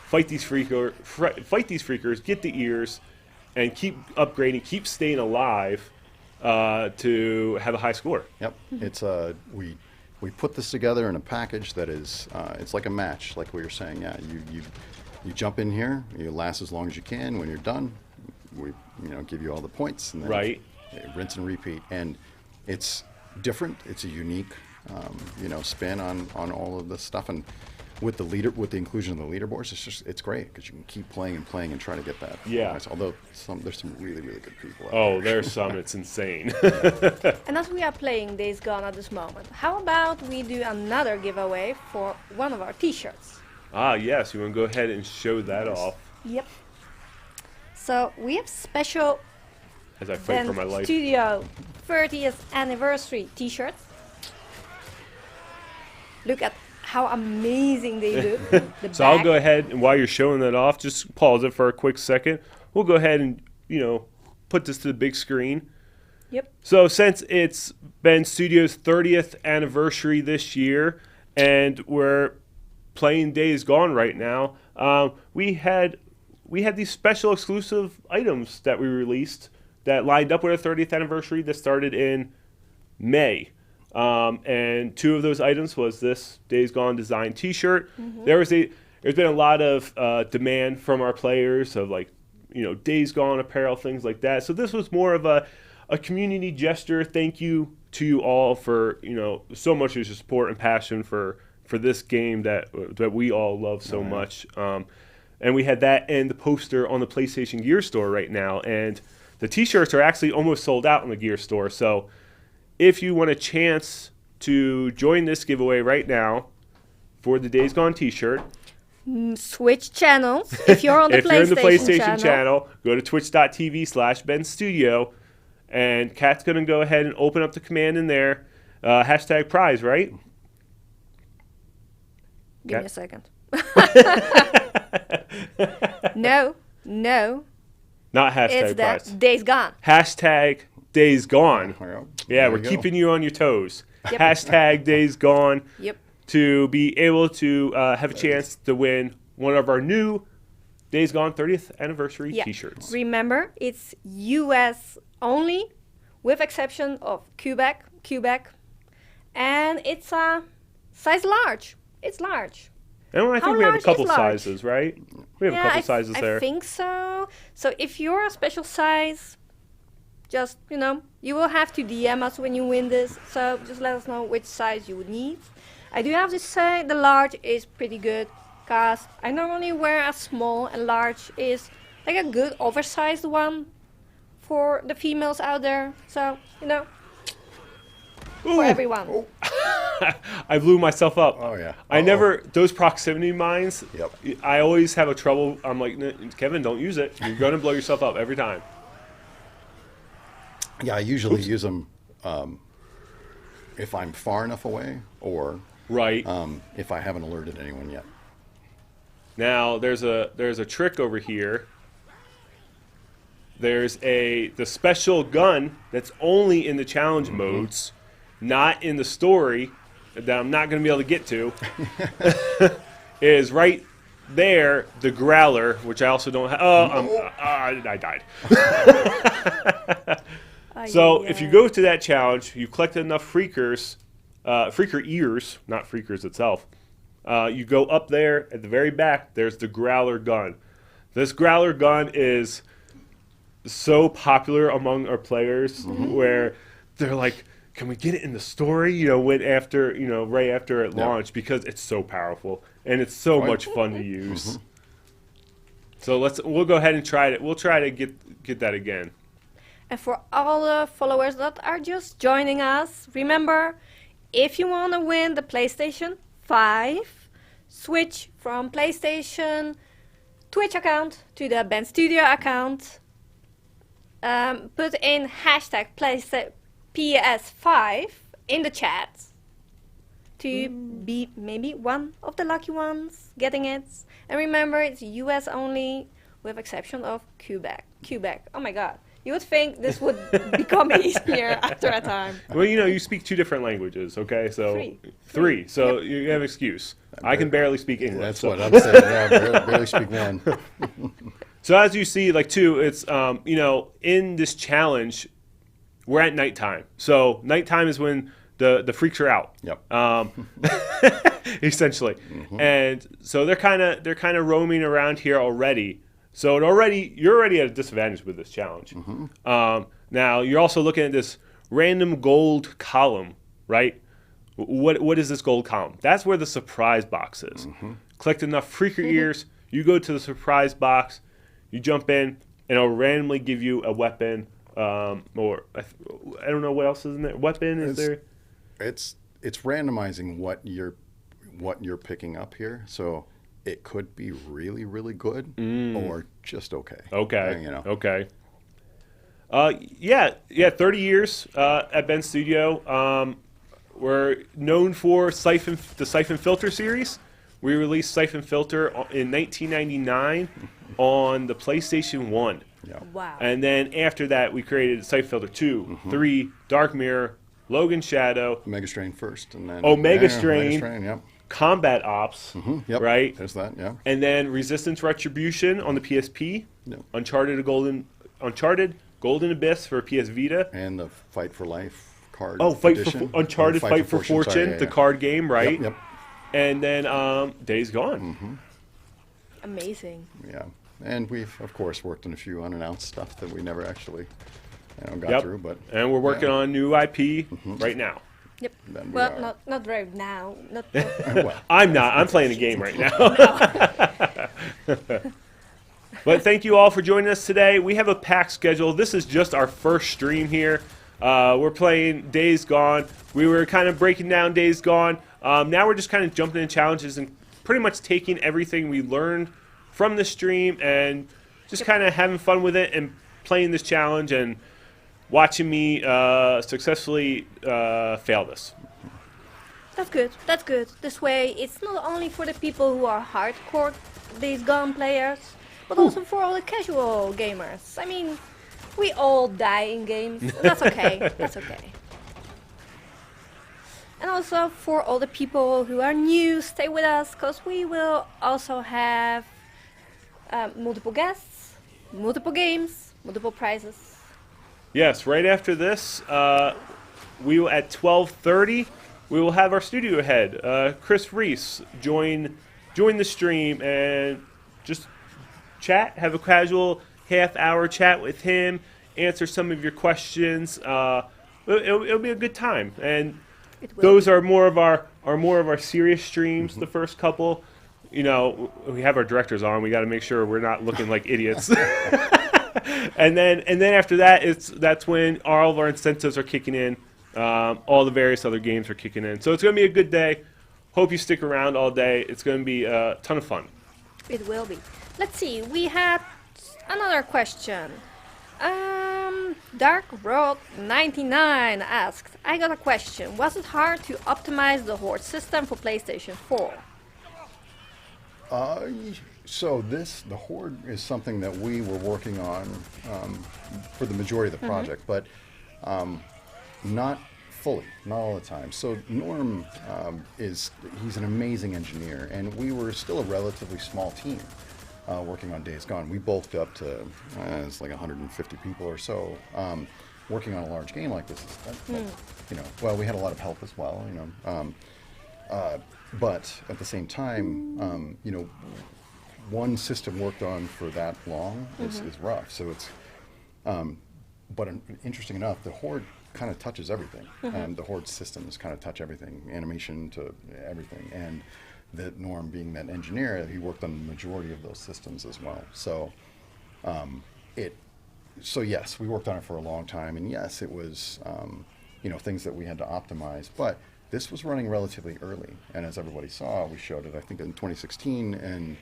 fight these freakers, get the ears, and keep upgrading, keep staying alive to have a high score. Yep. It's we put this together in a package that is it's like a match, like we were saying. Yeah, you jump in here, you last as long as you can. When you're done, we give you all the points, and then rinse and repeat. And it's different. It's a unique spin on all of this stuff. And with the inclusion of the leaderboards, it's great because you can keep playing and try to get that. Yeah. Nice. Although there's some really good people out Oh, there. there's some. It's insane. And as we are playing Days Gone at this moment, how about we do another giveaway for one of our t-shirts? Ah, yes. You want to go ahead and show that off Yep. So we have special as I fight for my life. Studio 30th anniversary t-shirts. Look at how amazing they look. The So I'll back. go ahead, and while you're showing that off, just pause it for a quick second. We'll go ahead and, put this to the big screen. Yep. So since it's been Studio's 30th anniversary this year, and we're playing Days Gone right now, we had these special exclusive items that we released that lined up with our 30th anniversary that started in May. And 2 of those items was this Days Gone design T-shirt. There's been a lot of demand from our players of Days Gone apparel, things like that. So this was more of a community gesture. Thank you to you all for so much of your support and passion for this game that we all love so much. And we had that and the poster on the PlayStation Gear Store right now, and the T-shirts are actually almost sold out in the Gear Store. So if you want a chance to join this giveaway right now for the Days Gone T-shirt, Switch channels. If you're on the if you're in the PlayStation channel, channel, go to twitch.tv/BenStudio, and Kat's going to go ahead and open up the command in there. Hashtag prize, right? give me a second. No. Not hashtag It's prize. that Days Gone. Hashtag Days Gone. Well, Yeah, there we're you go. keeping you on your toes. Yep. Hashtag Days Gone. Yep. To be able to have a chance to win one of our new Days Gone 30th anniversary Yeah. T-shirts. Remember, it's US only, with exception of Quebec, and it's a size large. It's large. And I How think we have a large couple is large? sizes, right? We have a couple sizes there. I think so. So if you're a special size, just, you will have to DM us when you win this. So just let us know which size you would need. I do have to say the large is pretty good, because I normally wear a small, and large is like a good oversized one for the females out there. So, for everyone. I blew myself up. Oh, yeah. I never, those proximity mines, Yep. I always have a trouble. I'm like, Kevin, don't use it. You're going to blow yourself up every time. Yeah, I usually use them if I'm far enough away, or Right. if I haven't alerted anyone yet. Now, there's a trick over here. There's the special gun that's only in the challenge modes. not in the story that I'm not going to be able to get to, is right there, the Growler, which I also don't have. Oh, I died. So if you go to that challenge, you collect enough freaker ears, not freakers itself. You go up there at the very back. There's the Growler gun. This Growler gun is so popular among our players, where they're like, "Can we get it in the story?" You know, right after it launched, because it's so powerful and it's so much fun to use. So we'll go ahead and try it. We'll try to get that again. And for all the followers that are just joining us, remember, if you want to win the PlayStation 5, switch from PlayStation Twitch account to the Ben Studio account. Put in hashtag PS5 in the chat to be maybe one of the lucky ones getting it. And remember, it's US only, with exception of Quebec. Oh my god. You would think this would become easier after a time. Well, you speak 2 different languages, okay? So 3. So you have an excuse. I can barely speak English. That's what I'm saying. Yeah, barely speak one. So as you see, too, it's, in this challenge, we're at nighttime. So nighttime is when the freaks are out. Yep. Essentially. And so they're kind of roaming around here already. So you're already at a disadvantage with this challenge. Now you're also looking at this random gold column, right? What is this gold column? That's where the surprise box is. Collect enough freaker ears, you go to the surprise box, you jump in, and it'll randomly give you a weapon, or I don't know what else is in there. Weapon is there? It's randomizing what you're picking up here. So it could be really, really good or just okay. Okay. Okay. 30 years at Ben Studio. We're known for the Siphon Filter series. We released Siphon Filter in 1999 on the PlayStation 1. Yeah. Wow. And then after that, we created Siphon Filter 2, 3, Dark Mirror, Logan Shadow. Omega Strain first, and then Omega Strain. Yep. Combat Ops, Yep. right? There's that, yeah. And then Resistance Retribution on the PSP. Yep. Uncharted Golden Abyss for PS Vita. And the Fight for Life card Uncharted Fight for Fortune, the card game, right? Yep. And then Days Gone. Amazing. Yeah. And we've, of course, worked on a few unannounced stuff that we never actually got through. And we're working on new IP right now. Yep. Then Well, not right now. Not well, I'm not. I'm playing the game right now. But thank you all for joining us today. We have a packed schedule. This is just our first stream here. We're playing Days Gone. We were kind of breaking down Days Gone. Now we're just kind of jumping in challenges and pretty much taking everything we learned from the stream and just kind of having fun with it and playing this challenge and watching me successfully fail this. That's good. That's good. This way, it's not only for the people who are hardcore Days Gone players, but also for all the casual gamers. I mean, we all die in games. That's okay. That's okay. And also for all the people who are new, stay with us, because we will also have multiple guests, multiple games, multiple prizes. Yes, right after this, we will at 12:30. We will have our studio head, Chris Reese, join the stream and just chat, have a casual half-hour chat with him, answer some of your questions. It'll be a good time, and those are more of our serious streams. The first couple, we have our directors on. We got to make sure we're not looking like idiots. and then after that, that's when all of our incentives are kicking in. All the various other games are kicking in. So it's going to be a good day. Hope you stick around all day. It's going to be a ton of fun. It will be. Let's see. We have another question. Dark Road 99 asked, I got a question. Was it hard to optimize the horde system for PlayStation 4? So the horde is something that we were working on for the majority of the project, but not fully, not all the time. So Norm he's an amazing engineer, and we were still a relatively small team working on Days Gone. We bulked up to it's like 150 people or so. Working on a large game like this, well, we had a lot of help as well, but at the same time, one system worked on for that long is rough. So it's, but interesting enough, the Horde kind of touches everything. The Horde systems kind of touch everything, animation to everything, and that Norm, being that engineer, he worked on the majority of those systems as well. So, So yes, we worked on it for a long time, and yes, it was, things that we had to optimize. But this was running relatively early, and as everybody saw, we showed it, I think, in 2016, and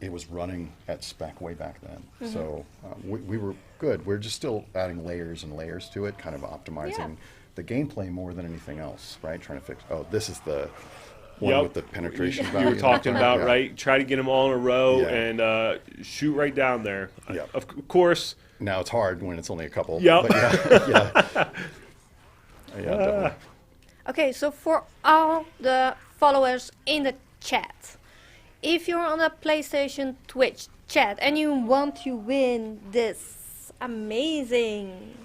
it was running at spec way back then. So we were good. We're just still adding layers and layers to it, kind of optimizing the gameplay more than anything else, right? Trying to fix. Oh, this is the one with the penetration value. You were talking about, right? Try to get them all in a row and shoot right down there. Of course. Now it's hard when it's only a couple. Yep. But yeah, definitely. Okay, so for all the followers in the chat, if you're on a PlayStation Twitch chat and you want to win this amazing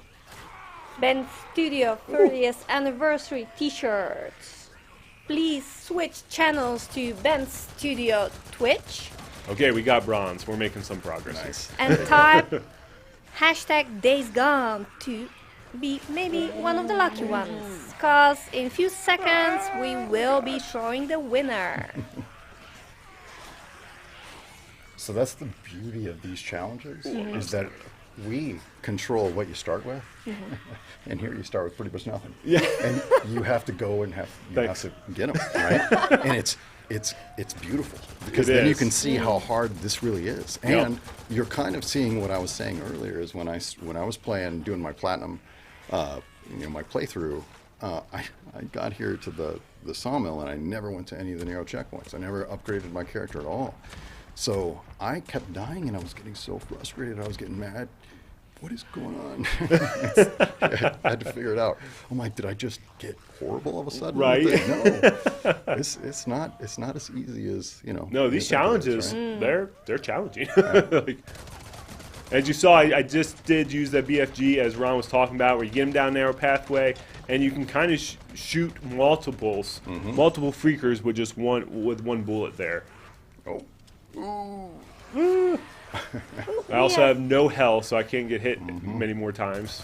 Ben Studio 30th anniversary t-shirt, please switch channels to Ben Studio Twitch. Okay, we got bronze. We're making some progress. Nice. And type hashtag Days Gone to be maybe one of the lucky ones. Because in a few seconds we will be showing the winner. So that's the beauty of these challenges, is that we control what you start with, and here you start with pretty much nothing. Yeah. And you have to go and have to get them, right? And it's beautiful, because then you can see how hard this really is. And you're kind of seeing what I was saying earlier, is when I was playing, doing my platinum, my playthrough, I got here to the sawmill, and I never went to any of the narrow checkpoints. I never upgraded my character at all. So I kept dying, and I was getting so frustrated. I was getting mad. What is going on? I had to figure it out. I'm like, did I just get horrible all of a sudden? Right. No, it's not as easy as No, these challenges, right? they're challenging. As you saw, I just did use that BFG, as Ron was talking about, where you get them down narrow pathway, and you can kind of shoot multiple freakers with just one bullet there. Oh. I also have no health, so I can't get hit many more times.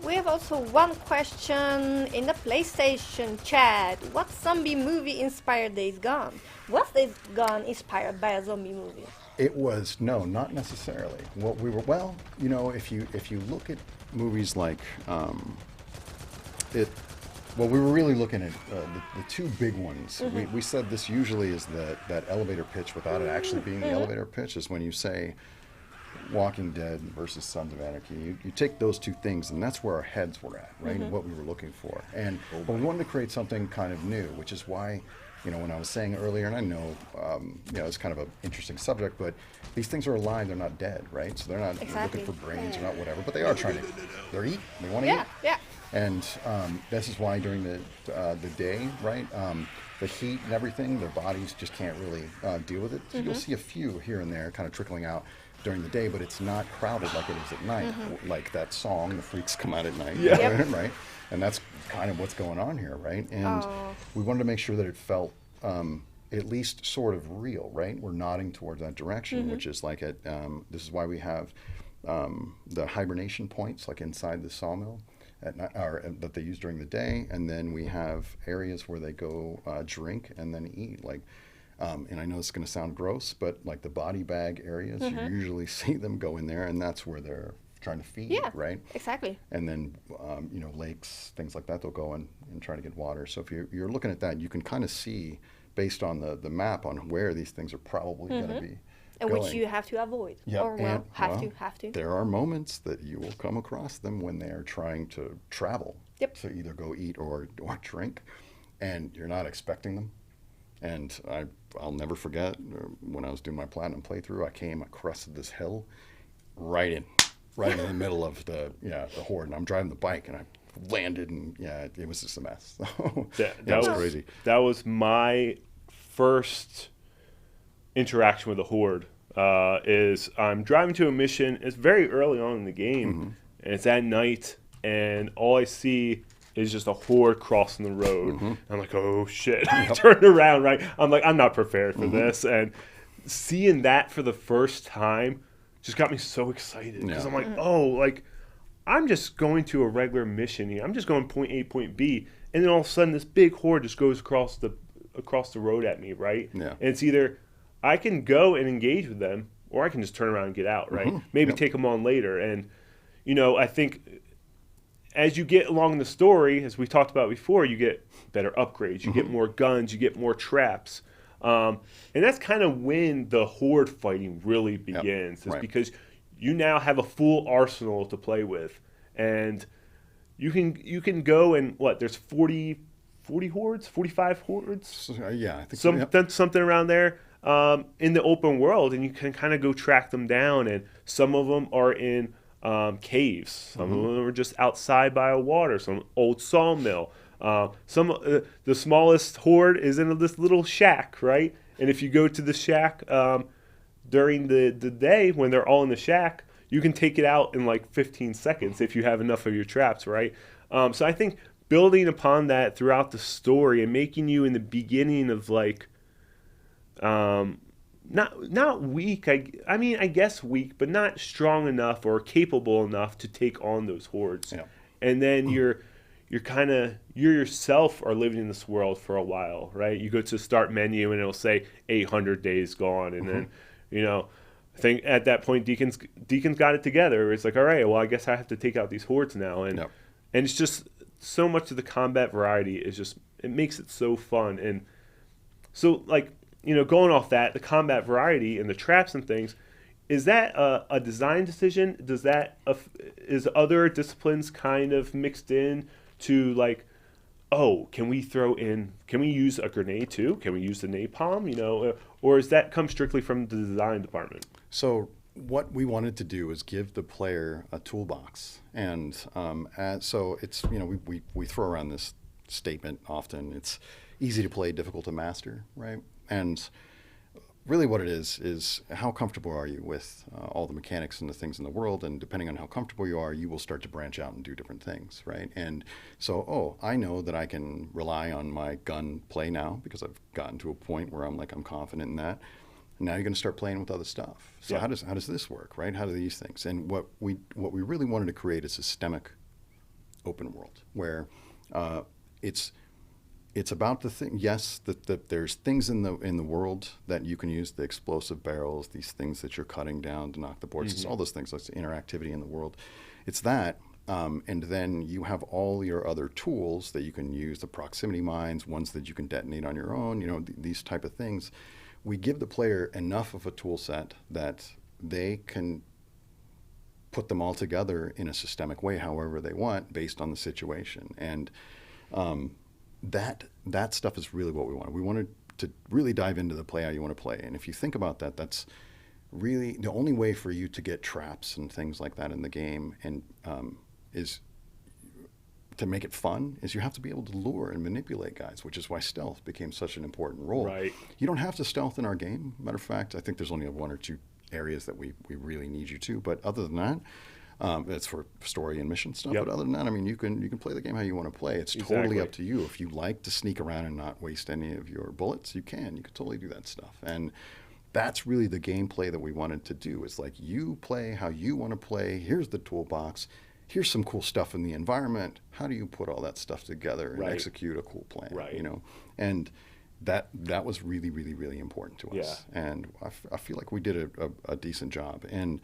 We have also one question in the PlayStation chat. What zombie movie inspired Days Gone? Was Days Gone inspired by a zombie movie? It was, no, not necessarily. What we were, if you look at movies like we were really looking at the two big ones. We said this usually is that elevator pitch without it actually being the elevator pitch, is when you say Walking Dead versus Sons of Anarchy. You take those two things, and that's where our heads were at, right? And what we were looking for. And but we wanted to create something kind of new, which is why, when I was saying earlier, and I know, it's kind of an interesting subject, but these things are alive, they're not dead, right? So they're not looking for brains or not whatever, but they are trying to, they want to eat. Yeah. And this is why during the day, right, the heat and everything, their bodies just can't really deal with it. So you'll see a few here and there kind of trickling out during the day, but it's not crowded like it is at night. Like that song, The Freaks Come Out at Night, right? And that's kind of what's going on here, right? And we wanted to make sure that it felt at least sort of real, right? We're nodding towards that direction, which is like this is why we have the hibernation points, like inside the sawmill at night, or that they use during the day, and then we have areas where they go drink and then eat, like. And I know it's going to sound gross, but like the body bag areas, you usually see them go in there, and that's where they're trying to feed, right? Exactly. And then, lakes, things like that, they'll go and try to get water. So if you're looking at that, you can kind of see, based on the map, on where these things are probably going to be and going. which you have to avoid. Yep. Or, have to. There are moments that you will come across them when they are trying to travel. Yep. So either go eat or drink, and you're not expecting them. And I'll never forget, when I was doing my platinum playthrough, I crested this hill right in the middle of the Horde, and I'm driving the bike, and I landed, and yeah, it was just a mess. That was crazy. That was my first interaction with a horde. Is I'm driving to a mission. It's very early on in the game, and it's at night, and all I see is just a horde crossing the road. I'm like, oh shit! I turned around. Right, I'm like, I'm not prepared for this, and seeing that for the first time just got me so excited because I'm like, oh, like I'm just going to a regular mission here. I'm just going point A, point B, and then all of a sudden this big horde just goes across the road at me, right? Yeah. And it's either I can go and engage with them, or I can just turn around and get out, right? Maybe take them on later. And, I think as you get along the story, as we talked about before, you get better upgrades, you get more guns, you get more traps. And that's kind of when the horde fighting really begins, is because you now have a full arsenal to play with. And you can go and, there's 40 hordes, 45 hordes? Yeah, I think Something around there. In the open world, and you can kind of go track them down, and some of them are in caves, some of them are just outside by a water, some Old Sawmill, the smallest horde is in this little shack, right? And if you go to the shack during the day when they're all in the shack, you can take it out in like 15 seconds if you have enough of your traps, right? So I think building upon that throughout the story and making you in the beginning of like not weak. I mean, I guess weak, but not strong enough or capable enough to take on those hordes. Yeah. And then you're yourself are living in this world for a while, right? You go to the start menu and it'll say 800 days gone, and then I think at that point Deacon's got it together. It's like, all right, well, I guess I have to take out these hordes now, and it's just so much of the combat variety is just, it makes it so fun. And so like, going off that, the combat variety and the traps and things, is that a design decision? Is other disciplines kind of mixed in to like, oh, can we use a grenade too? Can we use the napalm? Or is that come strictly from the design department? So what we wanted to do is give the player a toolbox, and so it's we throw around this statement often. It's easy to play, difficult to master, right? And really what it is how comfortable are you with all the mechanics and the things in the world, and depending on how comfortable you are, you will start to branch out and do different things, right? And so, I know that I can rely on my gun play now because I've gotten to a point where I'm confident in that. And now you're going to start playing with other stuff. So how does this work, right? How do these things? And what we really wanted to create a systemic open world where it's about the thing. Yes, that there's things in the world that you can use, the explosive barrels, these things that you're cutting down to knock the boards. It's all those things, like the interactivity in the world. It's that, and then you have all your other tools that you can use, the proximity mines, ones that you can detonate on your own. These type of things. We give the player enough of a tool set that they can put them all together in a systemic way, however they want, based on the situation. And that stuff is really what we wanted. We wanted to really dive into the play how you want to play. And if you think about that, that's really the only way for you to get traps and things like that in the game, and is to make it fun, is you have to be able to lure and manipulate guys, which is why stealth became such an important role. Right. You don't have to stealth in our game. Matter of fact, I think there's only one or two areas that we really need you to. But other than that, that's for story and mission stuff. But other than that, I mean, you can play the game how you want to play. It's totally up to you. If you like to sneak around and not waste any of your bullets, you can. You can totally do that stuff. And that's really the gameplay that we wanted to do. It's like, you play how you want to play. Here's the toolbox. Here's some cool stuff in the environment. How do you put all that stuff together and execute a cool plan? Right. And that was really, really, really important to us. Yeah. And I feel like we did a decent job. And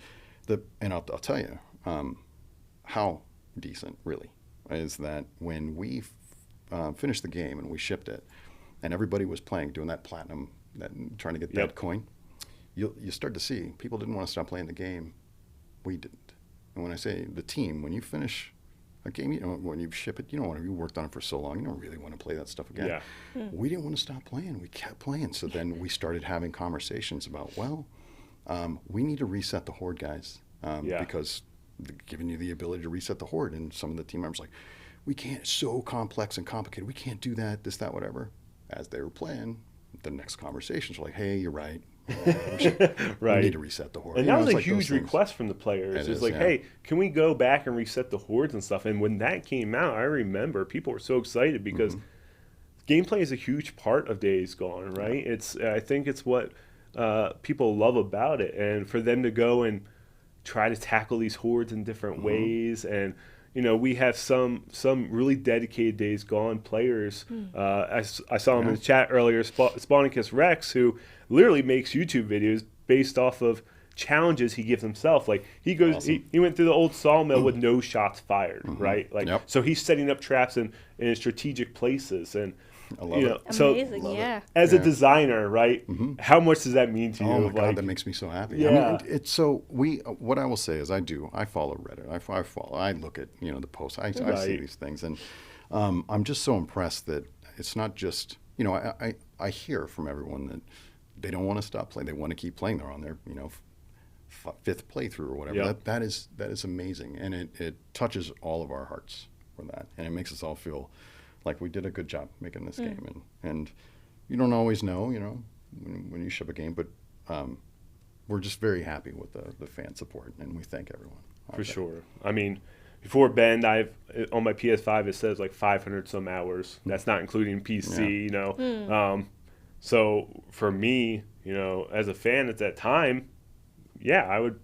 I'll tell you how decent really is that when we finished the game and we shipped it, and everybody was playing, doing that platinum, trying to get that coin, you start to see people didn't want to stop playing the game. We didn't. And when I say the team, when you finish a game, when you ship it, you worked on it for so long, you don't really want to play that stuff again. Yeah. We didn't want to stop playing. We kept playing. So then we started having conversations about, we need to reset the horde, guys, because giving you the ability to reset the horde. And some of the team members like, we can't, it's so complex and complicated. We can't do that, this, that, whatever. As they were playing, the next conversations were like, hey, you're right. Right. We need to reset the horde. And You that know, was it's a like those huge things. request from the players. It It's is, like, yeah. hey, can we go back and reset the hordes and stuff? And when that came out, I remember people were so excited because gameplay is a huge part of Days Gone, right? I think it's what people love about it, and for them to go and try to tackle these hordes in different ways, and we have some really dedicated Days Gone players. I saw him in the chat earlier, Spawnicus Rex, who literally makes YouTube videos based off of challenges he gives himself. Like he goes, Awesome. he went through the Old Sawmill with no shots fired, right? Like Yep. so he's setting up traps in strategic places, and I love it. so Amazing, yeah. as a designer, right? How much does that mean to you? Oh my Of, God, like, that makes me so happy. Yeah. I mean, it's so what I will say is I follow Reddit. I look at the posts. I see Right. these things, and I'm just so impressed that it's not just I hear from everyone that they don't want to stop playing. They want to keep playing. They're on their fifth playthrough or whatever. Yep. That is amazing, and it touches all of our hearts for that, and it makes us all feel like we did a good job making this game. And you don't always know, when you ship a game, but we're just very happy with the fan support, and we thank everyone. For sure. I mean, before Bend, on my PS5 it says like 500 some hours. That's not including PC. So for me, as a fan at that time, yeah, I would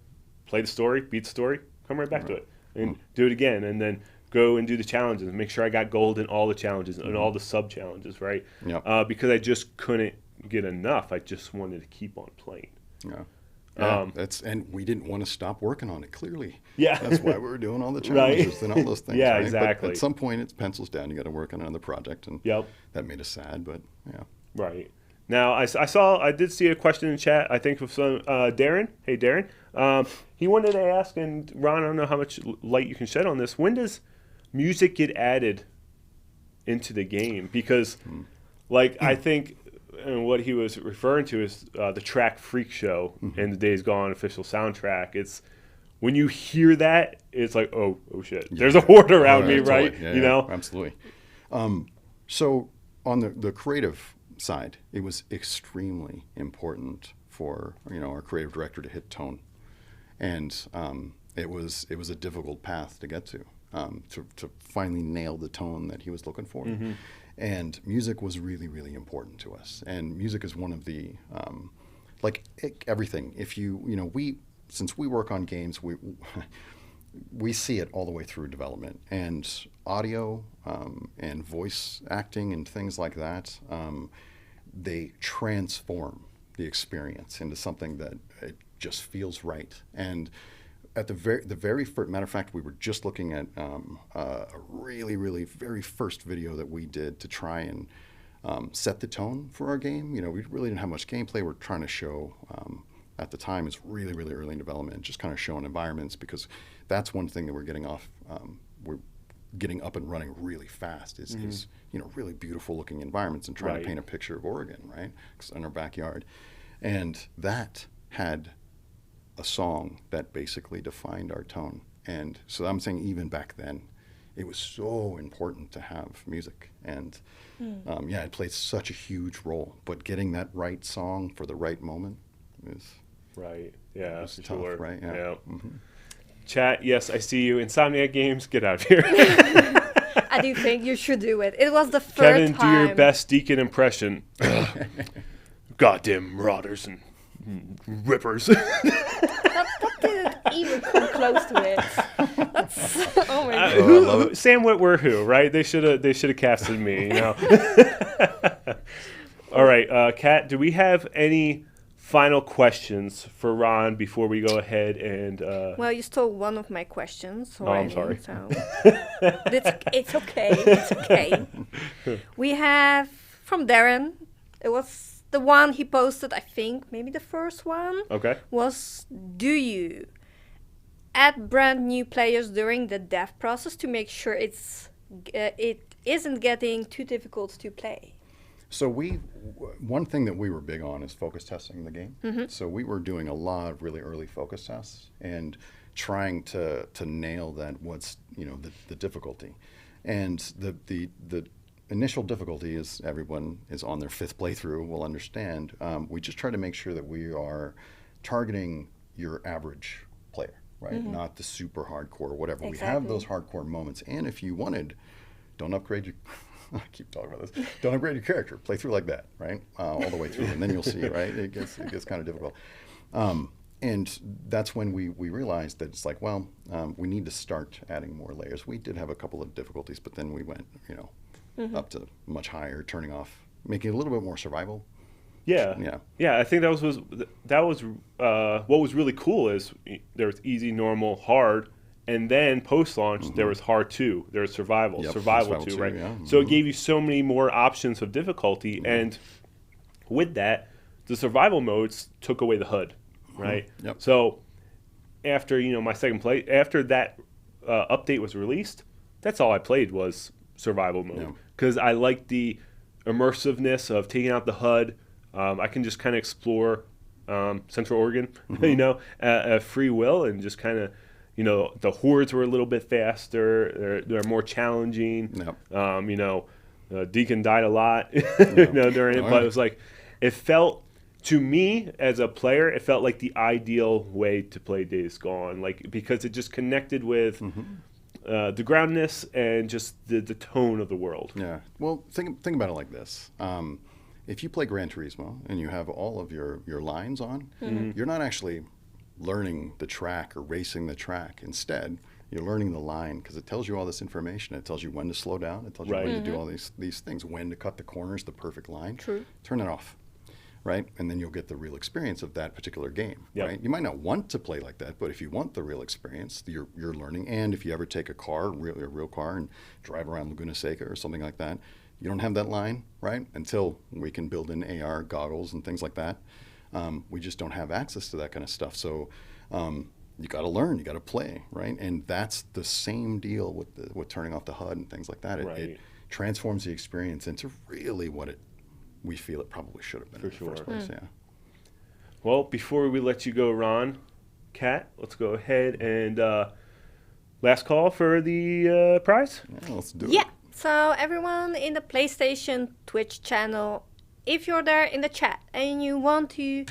play the story, beat the story, come right back to it, and do it again, and then go and do the challenges and make sure I got gold in all the challenges and all the sub challenges, right? Yep. Because I just couldn't get enough. I just wanted to keep on playing. Yeah. Yeah, and we didn't want to stop working on it. Clearly, Yeah. that's why we were doing all the Right. challenges and all those things. Yeah, right? exactly. But at some point, it's pencils down. You got to work on another project, and Yep. that made us sad. But yeah, Right. Now, I did see a question in chat, I think, from some Darren. Hey, Darren. He wanted to ask, and Ron, I don't know how much light you can shed on this. When does music get added into the game? Because, I think, and what he was referring to is the track Freak Show and the Days Gone official soundtrack. It's when you hear that, it's like, oh shit, there's a horde around me, totally. right? Yeah, absolutely. So on the creative side, it was extremely important for our creative director to hit tone, and it was a difficult path to get to finally nail the tone that he was looking for. And music was really, really important to us. And music is one of the everything. If since we work on games, we see it all the way through development, and audio and voice acting and things like that. They transform the experience into something that it just feels right. And at the very first, matter of fact, we were just looking at a really, really very first video that we did to try and set the tone for our game. We really didn't have much gameplay. We're trying to show, at the time, it's really, really early in development, just kind of showing environments, because that's one thing that we're getting up and running really fast is really beautiful looking environments, and trying to paint a picture of Oregon, right? 'Cause in our backyard. And that had a song that basically defined our tone. And so I'm saying even back then, it was so important to have music. And it plays such a huge role. But getting that right song for the right moment is Right. Yeah, it's for tough, sure. right? Yeah. Chat, yes, I see you. Insomniac Games, get out of here. I do think you should do it. It was the first Kevin, time. do your best Deacon impression. Goddamn marauders and rippers. That didn't even come close to it. Oh my god. Who, Sam Witwer, who? Right? They should have casted me. All right, Kat. Do we have any final questions for Ron before we go ahead and? Well, you stole one of my questions. I'm already, sorry. So it's okay. It's okay. We have from Darren. It was the one he posted. I think maybe the first one. Okay. Was, do you add brand new players during the dev process to make sure it isn't getting too difficult to play? So one thing that we were big on is focus testing the game. So we were doing a lot of really early focus tests and trying to nail that, what's the difficulty. And the initial difficulty is everyone is on their 5th playthrough will understand. We just try to make sure that we are targeting your average player, right? Not the super hardcore, whatever. Exactly. We have those hardcore moments. And if you wanted, don't upgrade your... I keep talking about this. Don't upgrade your character. Play through like that, right? All the way through, and then you'll see, right? It gets kind of difficult. And that's when we realized that it's like, well, we need to start adding more layers. We did have a couple of difficulties, but then we went, up to much higher, turning off, making it a little bit more survival. Yeah. I think that was what was really cool is there was easy, normal, hard, and then post-launch there was hard 2, there was survival 2, right? Yeah. So it gave you so many more options of difficulty, and with that, the survival modes took away the HUD, right? Yep. So after my second play, after that update was released, that's all I played was survival mode because I liked the immersiveness of taking out the HUD. I can just kind of explore Central Oregon, free will, and just kind of, the hordes were a little bit faster. They're more challenging. Deacon died a lot, during it, but it was like, it felt, to me as a player, it felt like the ideal way to play Days Gone, because it just connected with the groundness and just the tone of the world. Yeah. Well, think about it like this. If you play Gran Turismo and you have all of your lines on, you're not actually learning the track or racing the track. Instead, you're learning the line because it tells you all this information. It tells you when to slow down. It tells you when to do all these things, when to cut the corners, the perfect line. True. Turn it off, right? And then you'll get the real experience of that particular game, Yep. right? You might not want to play like that, but if you want the real experience, you're learning. And if you ever take a real car, and drive around Laguna Seca or something like that, you don't have that line, right? Until we can build in AR goggles and things like that. We just don't have access to that kind of stuff. So you got to learn, you got to play, right? And that's the same deal with turning off the HUD and things like that. It transforms the experience into really what we feel it probably should have been in the first place. Yeah. Well, before we let you go, Ron, Kat, let's go ahead and last call for the prize. Yeah, let's do it. Yeah. So everyone in the PlayStation Twitch channel, if you're there in the chat and you want to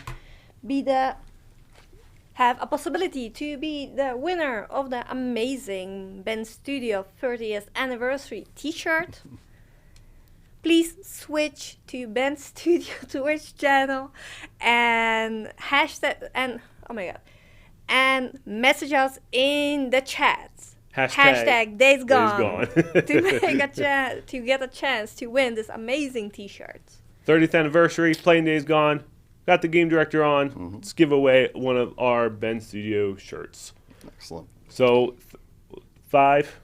have a possibility to be the winner of the amazing Ben Studio 30th anniversary t-shirt, please switch to Ben Studio Twitch channel and and message us in the chat. Hashtag Days Gone to get a chance to win this amazing t-shirt. 30th anniversary, playing Days Gone. Got the game director on. Let's give away one of our Ben Studio shirts. Excellent. So, 5.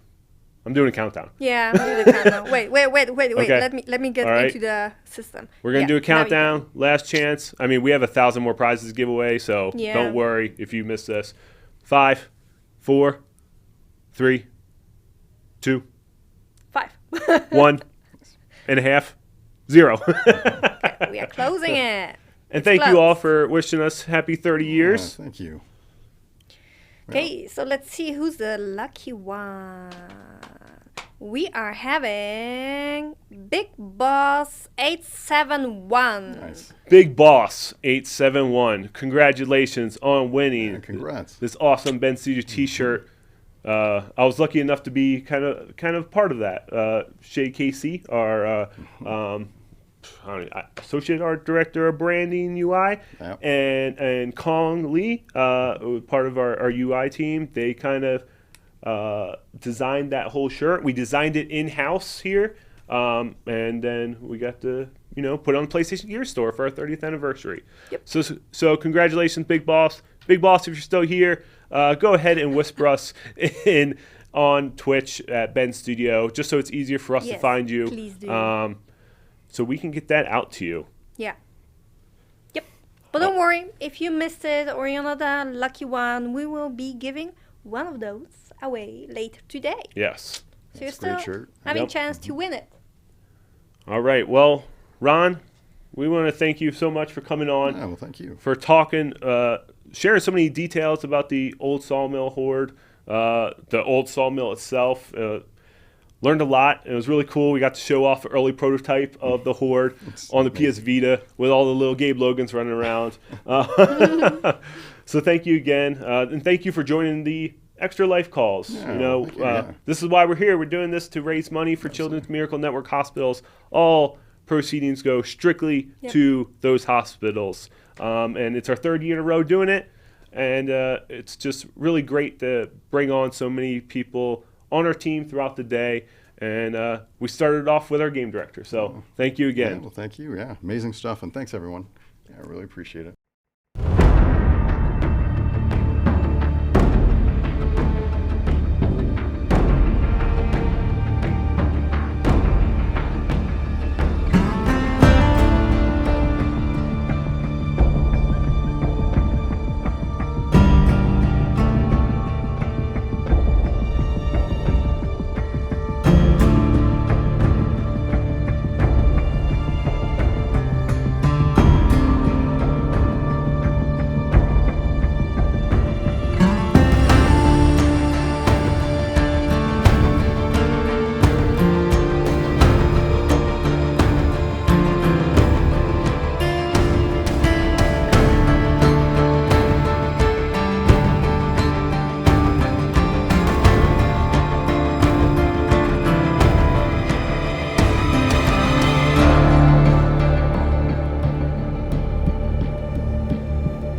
I'm doing a countdown. Yeah, I'm doing the countdown. Wait. Okay. Let me get into the system. We're gonna do a countdown. Last chance. I mean, we have 1,000 more prizes to give away, so don't worry if you miss this. 5, 4, 3, 2, 5. 1 and a half, 0. Okay, we are closing it. And thank you all for wishing us happy 30 years. Thank you. Okay, so let's see who's the lucky one. We are having Big Boss 871. Nice. Big Boss 871. Congratulations on winning. Yeah, congrats. This awesome Ben Studio T-shirt. I was lucky enough to be kind of part of that. Shay Casey, our associate art director of branding UI, Yep. and Kong Lee, part of our UI team. They kind of designed that whole shirt. We designed it in-house here, and then we got to put it on the PlayStation Gear Store for our 30th anniversary. Yep. So congratulations, Big Boss. Big Boss, if you're still here, go ahead and whisper us in on Twitch at Ben Studio, just so it's easier for us to find you. Please do. So we can get that out to you. Yeah. Yep. But don't worry, if you missed it or you're not the lucky one, we will be giving one of those away later today. Yes. So That's you're a great still shirt. having a Yep. chance to win it. All right. Well, Ron, we want to thank you so much for coming on, Yeah, well, thank you. for talking, sharing so many details about the Old Sawmill Horde, the Old Sawmill itself. learned a lot. It was really cool. We got to show off an early prototype of the Horde on the PS Vita with all the little Gabe Logans running around. So thank you again, and thank you for joining the Extra Life Calls. This is why we're here. We're doing this to raise money for Children's Miracle Network hospitals. All proceedings go strictly to those hospitals, and it's our 3rd year in a row doing it. And it's just really great to bring on so many people on our team throughout the day. And we started off with our game director. So thank you again. Well, thank you. Yeah, amazing stuff. And thanks, everyone. Yeah, I really appreciate it.